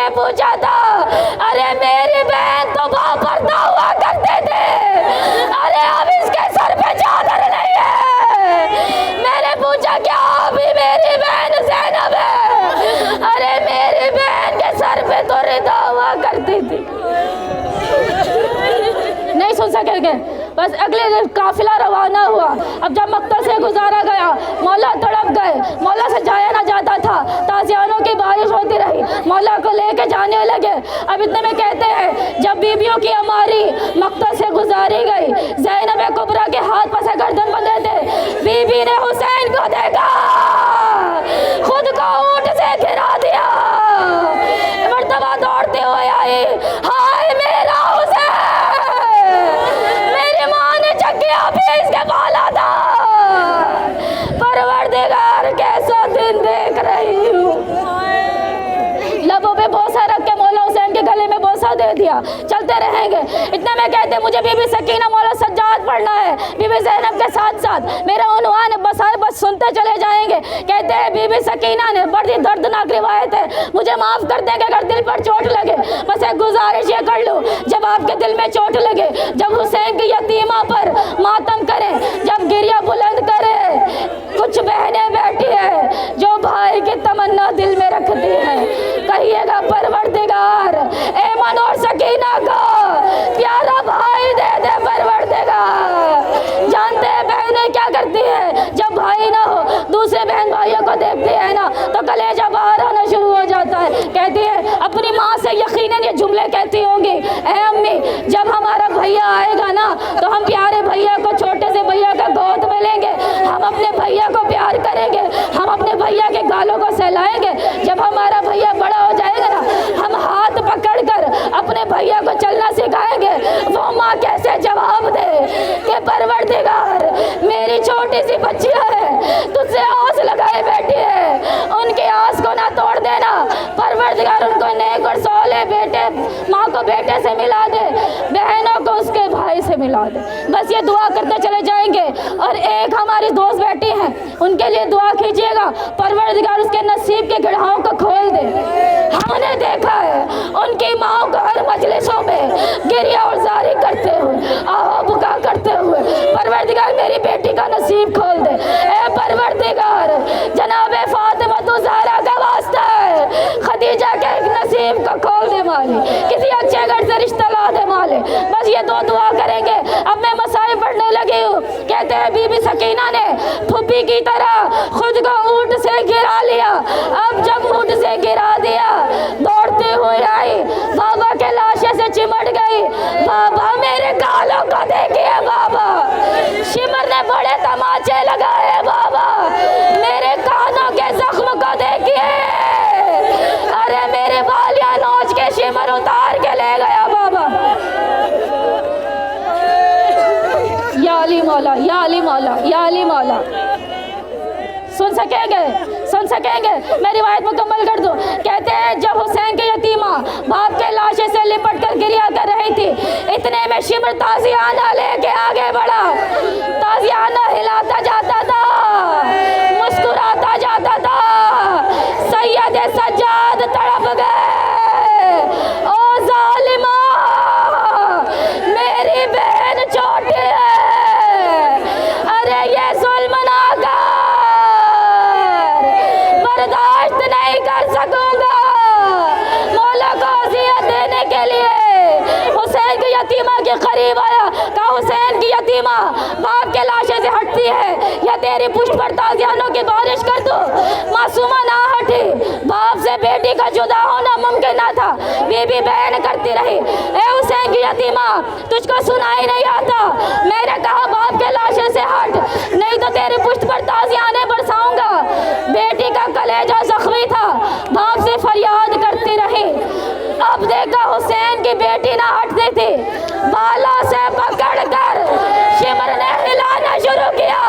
یہ پوچھا تھا، ارے میری بہن تو باپردہ ہوا کرتے تھے، ارے اب اس کے سر پہ چادر نہیں ہے۔ میں نے پوچھا کیا ابھی میری بہن زینب ہے؟ ارے میری بہن کے سر پہ تو ردا ہوا کرتی تھی۔ نہیں سن سکیں گے، بس اگلے دن قافلہ روانہ ہوا۔ اب جب مقتل سے گزارا گیا، مولا تڑپ گئے، مولا سے جایا نہ جاتا تھا، تازیانوں کی بارش ہوتی رہی، مولا کو لے کے جانے لگے۔ اب اتنے میں کہتے ہیں جب بیویوں کی ہماری مقتل سے گزاری گئی، زینب کبریٰ کے ہاتھ پر سے گردن بندھے تھے، بی بی نے حسین کو دیکھا، خود کو اونٹ سے گرا دیا، مرتبہ دوڑتے ہوئے آئی، ہائے میرا حسین، میری ماں نے چکیا بھی اس کے بالا تھا، پروردگار کیسا دن دیکھ رہی ہوں۔ لبوں پہ بوسہ رکھ کے مولا حسین کے گلے میں بوسہ دے دیا، چلتے رہیں گے۔ اتنے میں کہتے مجھے بی بی سکینہ مولا سجاد پڑھنا ہے، بی بی زینب کے ساتھ ساتھ میرا عنوان بسائے بس سنتے چلے جائیں گے۔ کہتے ہیں بی بی سکینہ نے، بڑی دردناک روایت ہے، مجھے معاف کر دیں کہ اگر دل پر چوٹ لگے، بس ایک گزارش یہ کر لوں، جب آپ کے دل میں چوٹ لگے، جب حسین کی یتیمہ پر ماتم کریں، جب گریہ بلند کرے، کچھ بہنیں بیٹھی ہیں جو بھائی کی تمنا دل میں رکھتی ہیں، کہیے گا پروردگار ایمن اور سکینہ کو پیارا بھائی دے دے پروردگار۔ جانتے ہیں بہنیں کیا کرتی ہیں جب بھائی نہ ہو، دوسرے بہن بھائیوں کو دیکھتی ہے نا تو کلیجہ باہر آنا شروع ہو جاتا ہے۔ کہتی ہے اپنی ماں سے یقیناً یہ جملے کہتی ہوں گی، اے امی جب ہمارا بھیا آئے گا نا تو ہم پیارے بھیا کو چھوٹے سے بھیا کا گود میں لیں گے، ہم اپنے بھیا کو پیار کریں گے، ہم اپنے بھیا کے گالوں کو سہلائیں گے، جب ہمارا بھیا بڑا ہو جائے گا نا ہم ہاتھ پکڑ کر اپنے بھیا کو چلنا سکھائیں گے۔ وہ ماں کیسے جواب دے کہ پروردگار میری چھوٹی سی بچیاں ہے، تجھ سے آس لگائے بیٹھی ہے، ان کی آس کو نہ توڑ دینا، پروردگار ان کو نیک اور صالح بیٹے، ماں کو بیٹے سے ملا دے، بہنوں کو اس کے بھائی سے ملا دے۔ بس یہ دعا کرتے چلے جائیں گے۔ اور ایک ہماری دوست بیٹھی ہیں، ان کے لیے دعا کیجیے گا، پروردگار اس کے نصیب کے گڑھاؤں کو کھول دے۔ ہم نے دیکھا ہے ان کی ماں کو ہر مجلسوں میں گریہ اور زاری کرتے ہوئے، آہو بکا کرتے ہوئے، پروردگار میری بیٹی کا نصیب کھول دے۔ اے پروردگار جناب فاطمہ زہرا کا واسطہ ہے، خدیجہ کے نصیب کو کھول دے مالی، کسی اچھے گھر سے رشتہ لا دے مالی۔ بس یہ دو دعا کریں گے۔ اب میں مسائل پڑھنے لگی ہوں۔ کہتے ہیں بی بی سکینہ نے پھوپھی کی طرح خود کو اونٹ سے گرا لیا۔ اب جب اونٹ سے گرا دیا دوڑتے ہوئے آئی، بابا کے لاشے سے چمٹ گئی، بابا میرے گالوں کو دیکھیے بابا، شمر نے بڑے تماچے لگائے بابا، میرے کانوں کے زخم کو دیکھیے، ارے میرے بالیاں نوچ کے شمر اتار کے لے گیا بابا۔ یا علی مولا، یا علی مولا، یا علی مولا۔ سن سکیں گے میں روایت مکمل کر دوں۔ کہتے ہیں جب حسین کی یتیمہ باپ کے لاشے سے لپٹ کر گریہ کر رہی تھی، اتنے میں شمر تازیانہ لے کے آگے بڑھا، تازیانہ ہلاتا جاتا تھا، مسکراتا جاتا تھا، سید سجاد تڑپ گئے، او ظالمہ میری بہن چھوٹی ہے، ارے یہ ظلم نہ کر، برداشت نہیں کر سکوں گا۔ مولا کو اذیت دینے کے لیے حسین کی یتیمہ کے قریب آیا، کہا حسین کی یتیمہ باپ کے لاشے سے ہٹتی ہے یا تیری پشت پر تازیانوں کی بارش کر دو؟ معصومہ نہ ہٹی، باپ سے بیٹی کا جدا ہونا ممکن نہ تھا، بی بی بہن کرتی رہی، اے حسین کی یتیمہ تجھ کو سنائی نہیں آتا؟ میں نے کہا باپ کے لاشے سے ہٹ، نہیں تو تیری پشت پر تازیانے برساؤں گا۔ بیٹی کا کلیجہ زخمی تھا، باپ سے فریاد کرتی رہی۔ اب دیکھا حسین کی بیٹی نہ ہٹتی تھی، بالا سے پکڑ کر شمر نے ہلانا شروع کیا،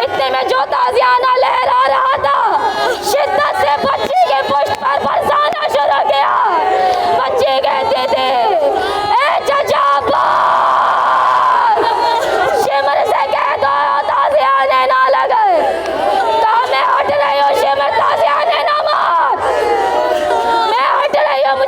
اتنے میں جو تازیانہ لہرا رہا تھا شدت سے بچی کے پشت پر برسانا شروع کیا۔ بچی کہتے تھے اے چچا شمر سے کہہ دو تازیانے نہ لگے، کہا میں ہٹ رہی ہوں شمر، تازیانے نہ مار، میں ہٹ رہی ہوں،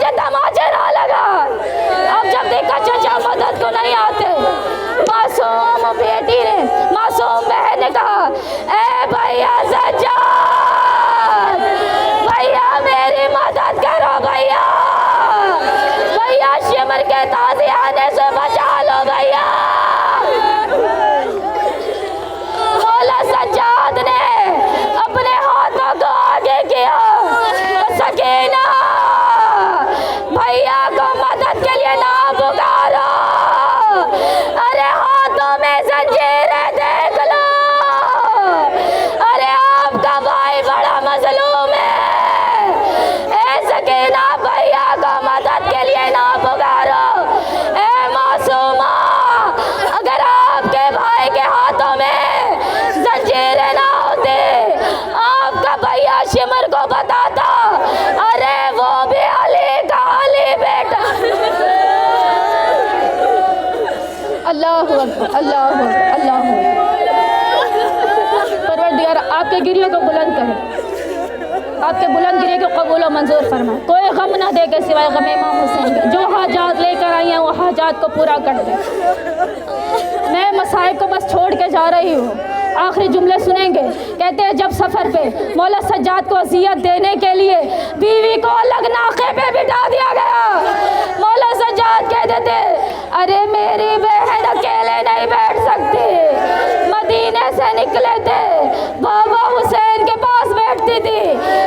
اللہ اکبر، اللہ اکبر، اللہ اکبر۔ پروردگار آپ کے گریوں کو بلند کرے، آپ کے بلند گریے کو قبول و منظور فرمائے۔ کوئی غم نہ دے کے سوائے غم امام حسین کے، جو حاجات لے کر آئی ہیں وہ حاجات کو پورا کر دے۔ میں مصائب کو بس چھوڑ کے جا رہی ہوں، آخری جملے سنیں گے۔ کہتے ہیں جب سفر پہ مولا سجاد کو اذیت دینے کے لیے بیوی کو الگ ناقے پہ بٹھا دیا گیا، مولا سجاد کہتے تھے ارے میری بہن اکیلے نہیں بیٹھ سکتی۔ مدینے سے نکلے تھے، بابا حسین کے پاس بیٹھتی تھی،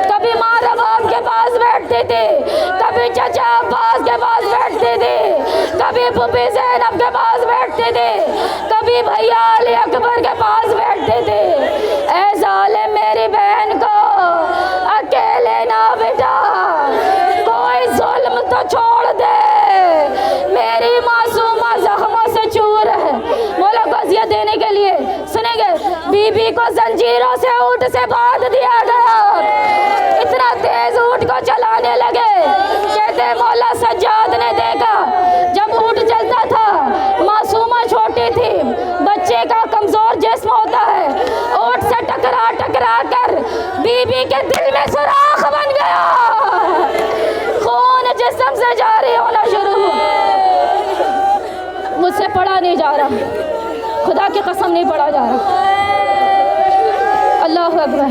کبھی ماں رباب کے پاس بیٹھتی تھی، کبھی چچا عباس کے پاس بیٹھتی تھی، کبھی پھوپھی زینب کے پاس بیٹھتی تھی، کبھی بھیا علی اکبر کے پاس بیٹھتی تھی۔ اے ظالم میری بہن کو اکیلے نہ بٹھا، کوئی ظلم تو چھوڑ دے، میری معصومہ زخموں سے چور ہے۔ مولا کو اذیت دینے کے لیے سنیں گے بی بی کو زنجیروں سے اونٹ سے باندھ دیا گیا، اتنا تیز اونٹ کو چلانے لگے۔ کہتے مولا سجاد نے دیکھا جب اونٹ چلتا تھا، معصومہ چھوٹی تھی، بچے کا کمزور جسم ہوتا ہے، اونٹ سے ٹکرا کر بی بی کے دل میں سوراخ بن گیا، خون جسم سے جاری ہونا شروع ہوا۔ مجھ سے پڑھا نہیں جا رہا، خدا کی قسم نہیں پڑھا جا رہا۔ اللہ اکبر۔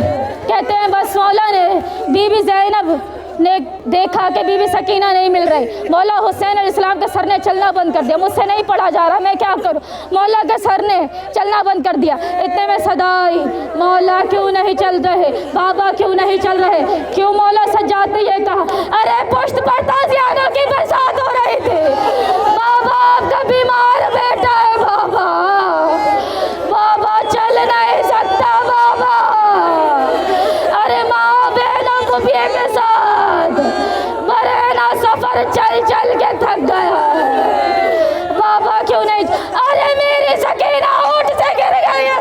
کہتے ہیں بس مولا نے بی بی زینب نے دیکھا کہ بی بی سکینہ نہیں مل رہی، مولا حسین علیہ السلام کے سر نے چلنا بند کر دیا۔ مجھ سے نہیں پڑھا جا رہا، میں کیا کروں؟ مولا کے سر نے چلنا بند کر دیا۔ اتنے میں صدا آئی مولا کیوں نہیں چل رہے، بابا کیوں نہیں چل رہے، کیوں؟ مولا سجاد نے یہ کہا ارے پشت پر تازیانوں کی برسات ہو رہی تھی، بابا آپ کا بیمار بیٹا ہے، بابا چل نہیں سکتا، بابا ارے ماں بہنوں کو بھی کے ساتھ برہنہ سفر چل چل کے تھک گیا، بابا کیوں نہیں؟ ارے میری سکینہ اونٹ سے گر گئی ہے۔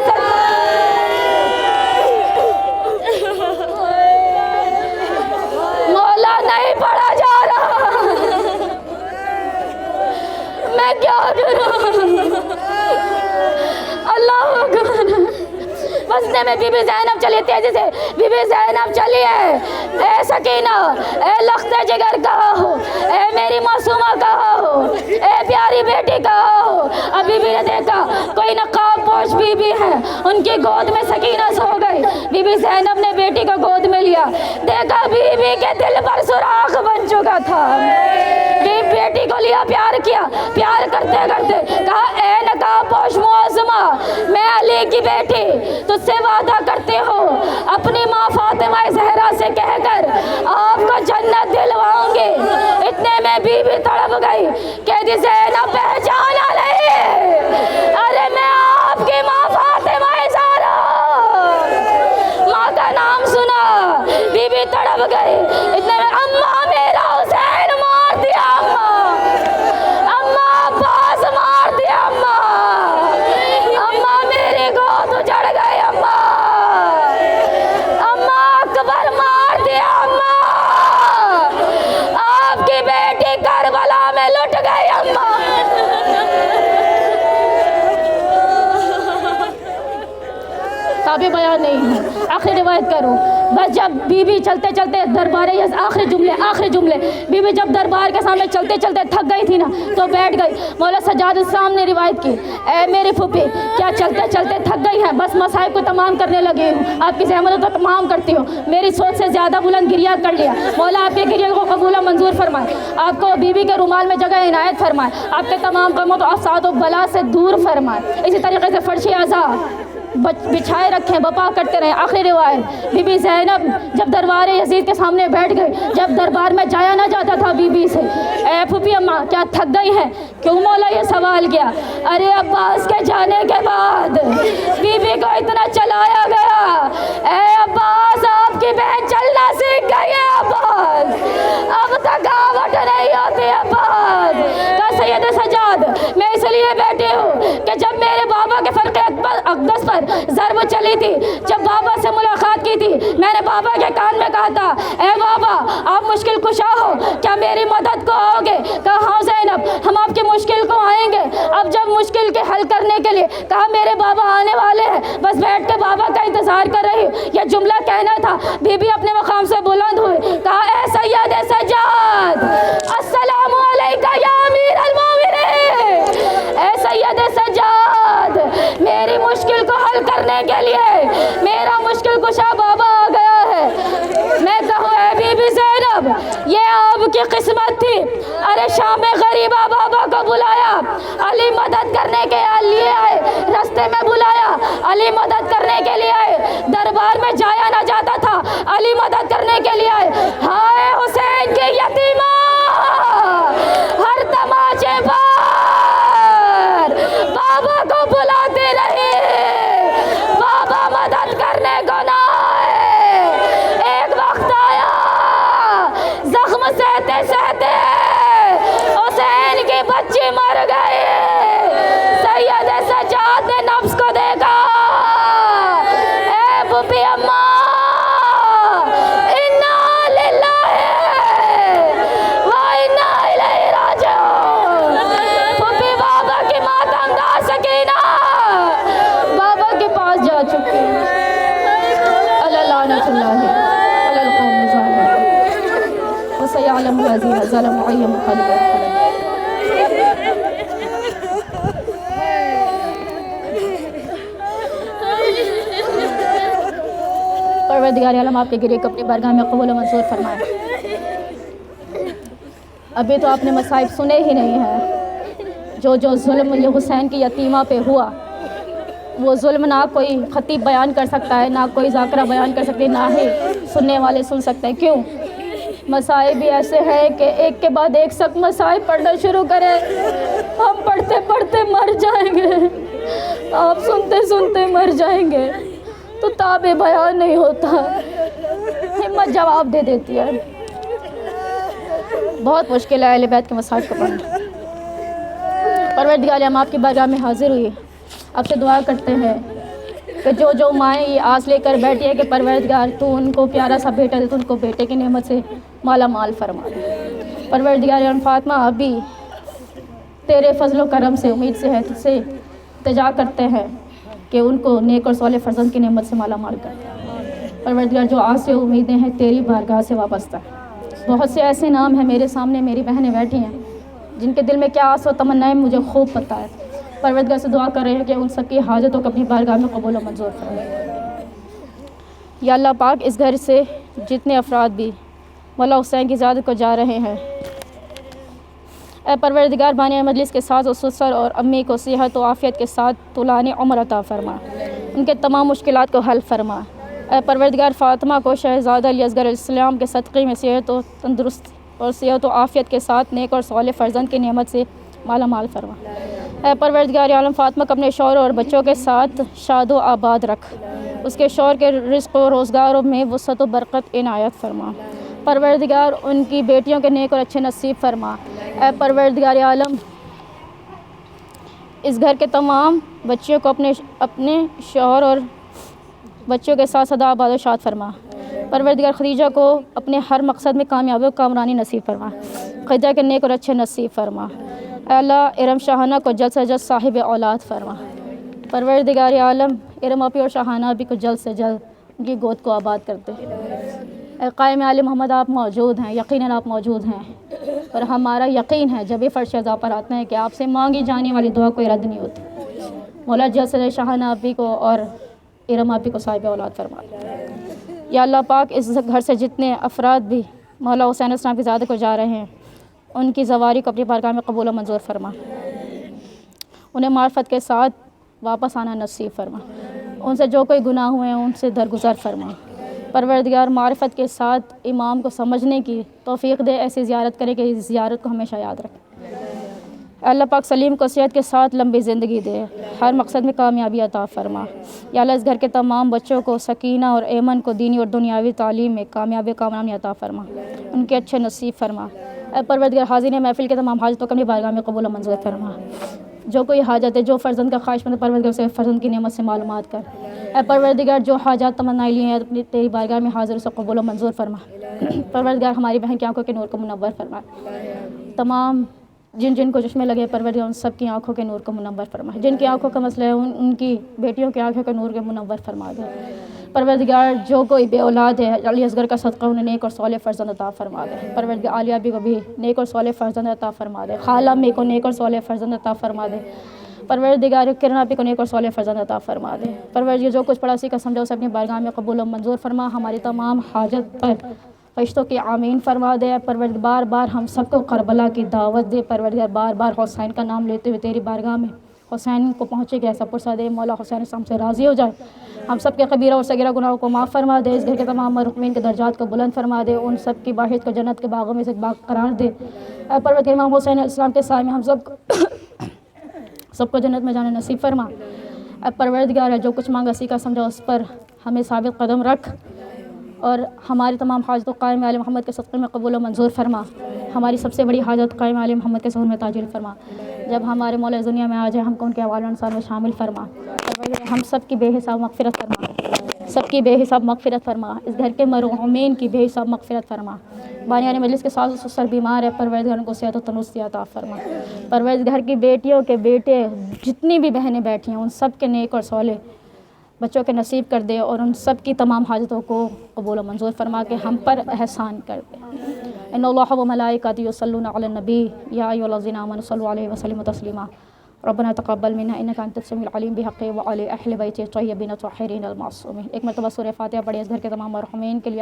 مولا نہیں پڑھا جا رہا، میں کیا کروں؟ اللہ اکبر۔ بسنے میں بی بی زینب چلی تیزی سے، بی بی زینب چلی ہے، اے سکینہ، اے لخت جگر کہاں ہو، اے میری معصومہ کہاں ہو، اے پیاری بیٹی کہاں ہو؟ اب بی بی نے دیکھا کوئی نقاب پوش بی بی ہے، ان کی گود میں سکینہ سو گئی۔ بی بی زینب نے بیٹی کو گود میں لیا، دیکھا بی بی کے دل پر سوراخ بن چکا تھا، بیٹی کو لیا، پیار کیا، پیار کرتے کرتے کہا اے نقاب پوش معصومہ، میں علی کی بیٹی تجھ سے وعدہ کرتی ہوں، اپنی ماں فاطمہ زہرا سے کہہ کر آپ کو جنت دلواؤں گی۔ اتنے میں بی بی تڑپ گئی، کہتی زینب پہچانا نہیں، ارے میں آپ کی ماں فاطمہ زہرا، ماں کا نام سنا، بی بی تڑپ گئی۔ اتنے میں اماں میرا حسین مار دیا، اماں عباس مار دیا، اماں میری گود اجڑ گئی، اماں اکبر مار دیا، آپ کی بیٹی کربلا میں لٹ گئی، تابع بیان نہیں ہے۔ آخری روایت کروں، بس جب بی بی چلتے چلتے دربار، آخری جملے، بی بی جب دربار کے سامنے چلتے چلتے تھک گئی تھی نا تو بیٹھ گئی۔ مولا سجاد السلام نے روایت کی اے میری پھوپھی، کیا چلتے چلتے تھک گئی ہیں؟ بس مصائب کو تمام کرنے لگی ہوں، آپ کی زحمتوں کو تمام کرتی ہوں، میری سوچ سے زیادہ بلند گریہ کر لیا، مولا آپ کے گریہ کو قبول و منظور فرمائے، آپ کو بی بی کے رومال میں جگہ عنایت فرمائے، آپ کے تمام غموں و افساد و بلا سے دور فرمائے، اسی طریقے سے فرش اعضا بچھائے رکھیں، بپا کرتے رہیں۔ آخری روایت، بی بی زینب جب دربار یزید کے سامنے بیٹھ گئی، جب دربار میں جایا نہ جاتا تھا بی بی سے، اے پھوپھی اماں کیا تھک گئی ہیں؟ کیوں مولا یہ سوال کیا؟ ارے عباس کے جانے کے بعد بی بی کو اتنا چلایا گیا، اے عباس آپ کی بہن چلنا سیکھ گئی ہے، عباس اب تھکاوٹ نہیں ہوتی، عباس کا سید سجاد میں اس لیے بیٹھی ہوں کہ جب میرے بابا کے فرق اقدس پر ضرب چلی تھی، جب بابا سے ملاقات کی تھی، میں نے بابا کے کان میں کہا تھا اے بابا آپ مشکل کشا ہو، کیا میری مدد کو آؤ گے؟ کہا ہاں زینب، ہم آپ کی مشکل کو آئیں گے۔ اب جب مشکل کے حل کرنے کے لیے کہا میرے بابا آنے والے ہیں، بس بیٹھ کے بابا کا انتظار کر رہی ہوں، یہ جملہ کہنا تھا۔ بی بی اپنے مقام سے بلند ہوئی، کہا اے سید سجاد، السلام علیکہ یا امیر المومنین، اے سید سجاد، میری مشکل کو حل کرنے کے لیے میرا مشکل کشا بابا آ گیا ہے۔ میں کہوں اے بی بی زینب، یہ آپ کی قسمت تھی۔ ارے شام میں غریبہ بابا کو بلایا، علی مدد کرنے کے لیے آئے، رستے میں بلایا، علی مدد کرنے کے لیے آئے، دربار میں جایا نہ جاتا تھا، علی مدد کرنے کے لیے آئے۔ ہائے حسین کی یتیمہ، ہر تماچے پر بابا کو بلاتے رہے، بابا مدد کرنے کو نہ آئے۔ ایک وقت آیا، زخم سہتے سہتے حسین کی بچی مر گئی۔ سید سجاد نے نفس کو دیکھا، اے پھوپھی اماں، انا للہ و انا الیہ راجعون۔ پھوپھی بابا کی ماتمدہ سکینہ بابا کے پاس جا چکی ہے۔ لعنت اللہ علی القوم الظالمین وسیعلم الذین ظلموا ای منقلب انقلبوا۔ پروردگار عالم آپ کے گریے کو اپنی بارگاہ میں قبول و منظور فرمائے۔ ابھی تو آپ نے مصائب سنے ہی نہیں ہیں، جو ظلم حسین کی یتیمہ پہ ہوا، وہ ظلم نہ کوئی خطیب بیان کر سکتا ہے، نہ کوئی ذاکرہ بیان کر سکتے، نہ ہی سننے والے سن سکتے ہیں۔ کیوں؟ مصائب بھی ایسے ہیں کہ ایک کے بعد ایک سب مصائب پڑھنا شروع کریں، ہم پڑھتے پڑھتے مر جائیں گے، آپ سنتے سنتے مر جائیں گے، تو تابع بیان نہیں ہوتا، ہمت جواب دے دیتی ہے۔ بہت مشکل ہے اہل بیت کے مصائب کو پڑھنا۔ پروردگار ہم آپ کی بارگاہ میں حاضر ہوئی، آپ سے دعا کرتے ہیں کہ جو مائیں یہ آس لے کر بیٹھی ہے کہ پروردگار تو ان کو پیارا سا بیٹا دے، تو ان کو بیٹے کی نعمت سے مالا مال فرما دے۔ پروردگار فاطمہ ابھی تیرے فضل و کرم سے امید سے ہے، تجھ سے التجا کرتے ہیں کہ ان کو نیک اور صالح فرزند کی نعمت سے مالا مال کر دے۔ پروردگار جو آس و امیدیں ہیں تیری بارگاہ سے وابستہ ہیں۔ بہت سے ایسے نام ہیں میرے سامنے، میری بہنیں بیٹھی ہیں جن کے دل میں کیا آس و تمنائیں مجھے خوب پتہ ہے۔ پروردگار سے دعا کر رہے ہیں کہ ان سب کی حاجتوں کو اپنی بارگاہ میں قبول و منظور فرمائے۔ یا اللہ پاک، اس گھر سے جتنے افراد بھی مولا حسین کی زیارت کو جا رہے ہیں، اے پروردگار بانی مجلس کے ساز و سسر اور امی کو صحت و عافیت کے ساتھ طولانِ عمر عطا فرما، ان کے تمام مشکلات کو حل فرما۔ اے پروردگار فاطمہ کو شہزادہ علی اصغر علیہ السلام کے صدقے میں صحت و تندرست اور صحت و عافیت کے ساتھ نیک اور صالح فرزند کی نعمت سے مالا مال فرما۔ اے پروردگار عالم، فاطمہ کو اپنے شوہر اور بچوں کے ساتھ شاد و آباد رکھ، اس کے شوہر کے رزق و روزگاروں میں وسعت و برکت عنایت فرما۔ پروردگار ان کی بیٹیوں کے نیک اور اچھے نصیب فرما۔ اے پروردگار عالم، اس گھر کے تمام بچیوں کو اپنے شوہر اور بچوں کے ساتھ سدا آباد و شاد فرما۔ پروردگار خدیجہ کو اپنے ہر مقصد میں کامیابی و کامرانی نصیب فرما، خدیجہ کے نیک اور اچھے نصیب فرما۔ اے اللہ، ارم شاہانہ کو جلد سے جلد صاحب اولاد فرما۔ پروردگار عالم، ارم آپی اور شاہانہ آپی کو جلد سے جلد ان کی گود کو آباد کرتے۔ اے قائم عالم محمد، آپ موجود ہیں، یقیناً آپ موجود ہیں، اور ہمارا یقین ہے جب یہ فرش عزا پر آتے ہیں کہ آپ سے مانگی جانے والی دعا کوئی رد نہیں ہوتی۔ مولا جلد سے جلد شاہانہ آپی کو اور ارم آپی کو صاحب اولاد فرما۔ یا اللہ پاک، اس گھر سے جتنے افراد بھی مولا حسین السلام کی زیارت کو جا رہے ہیں، ان کی زواری کو اپنی بارگاہ میں قبول و منظور فرما، انہیں معرفت کے ساتھ واپس آنا نصیب فرما، ان سے جو کوئی گناہ ہوئے ہیں ان سے درگزر فرما۔ پروردگار معرفت کے ساتھ امام کو سمجھنے کی توفیق دے، ایسی زیارت کرے کہ اس زیارت کو ہمیشہ یاد رکھے۔ اللہ پاک سلیم کو صحت کے ساتھ لمبی زندگی دے، ہر مقصد میں کامیابی عطا فرما۔ یا اللہ، اس گھر کے تمام بچوں کو سکینہ اور ایمن کو دینی اور دنیاوی تعلیم میں کامیابی کامرانی عطا فرما، ان کے اچھے نصیب فرما۔ اے پروردگار، حاضرین محفل کے تمام حاجتوں کو اپنی بارگاہ میں قبول و منظور فرما۔ جو کوئی حاجت ہے، جو فرزند کا خواہش مند پروردگار سے فرزند کی نعمت سے معلومات کر۔ اے پروردگار جو حاجات تمنائیں لی ہیں اپنی تیری بارگاہ میں حاضر اسے قبول و منظور فرما۔ پروردگار ہماری بہن کی آنکھوں کے نور کو منور فرما۔ تمام جن کو چشمے لگے پروردگار ان سب کی آنکھوں کے نور کو منور فرما۔ جن کی آنکھوں کا مسئلہ ہے ان کی بیٹیوں کی آنکھوں کے نور کے منور فرما دے۔ پروردگار جو کوئی بے اولاد ہے علی اصغر کا صدقہ انہیں نیک اور صالح فرزند عطا فرما دے۔ پروردگار عالیہ بھی کو بھی نیک اور صالح فرزند عطا فرما دے۔ خالہ میں کو نیک اور صالح فرزند عطا فرما دے۔ پروردگار کرنا بھی کو نیک اور صالح فرزند عطا فرما دے۔ پروردگار جو کچھ پڑھا سیکھا سمجھا اسے اپنی بارگاہ میں قبول و منظور فرما۔ ہماری تمام حاجت پر فرشتوں کی آمین فرما دے۔ پروردگار بار بار ہم سب کو کربلا کی دعوت دے۔ پروردگار بار بار حسین کا نام لیتے ہوئے تیری بارگاہ میں حسین کو پہنچے گا ایسا پرسہ دے۔ مولا حسین سے ہم سے راضی ہو جائے۔ ہم سب کے کبیرہ اور صغیرہ گناہوں کو معاف فرما دے۔ اس گھر کے تمام مرحومین کے درجات کو بلند فرما دے۔ ان سب کی باحث کو جنت کے باغوں میں سے ایک باغ قرار دے۔ اے پروردگار امام حسین علیہ السلام کے سائے میں ہم سب کو جنت میں جانے نصیب فرما۔ اے پروردگار ہے جو کچھ مانگا سیکھا سمجھا اس پر ہمیں ثابت قدم رکھ اور ہماری تمام حاجتوں قائم آل محمد کے صدقے میں قبول و منظور فرما۔ ہماری سب سے بڑی حاجت قائم آل محمد کے ظہور میں تاجیل فرما۔ جب ہمارے مولا دنیا میں آ جائے ہم کو ان کے احوال و انصار میں شامل فرما۔ ہم سب کی بے حساب مغفرت فرما۔ سب کی بے حساب مغفرت فرما۔ اس گھر کے مرحومین کی بے حساب مغفرت فرما۔ بانیان مجلس کے ساز و سسر بیمار ہے پروردگار ان کو صحت و تندرستی عطا فرما۔ پروردگار گھر کی بیٹیوں کے بیٹے جتنی بھی بہنیں بیٹھی ہیں ان سب کے نیک اور صالح بچوں کے نصیب کر دے اور ان سب کی تمام حاجتوں کو قبول و منظور فرما کے ہم پر احسان کر دے۔ ان اللہ و ملائکتہ یصلون علی النبی یا ایھا الذین آمنوا صلوا علیہ وسلموا تسلیما۔ ربنا تقبل منا انک انت السمیع العلیم بحق وعلی اہل بیت الطیبین الطاہرین المعصومین۔ ایک مرتبہ سورہ فاتحہ پڑھیں اس گھر کے تمام مرحومین کے لیے۔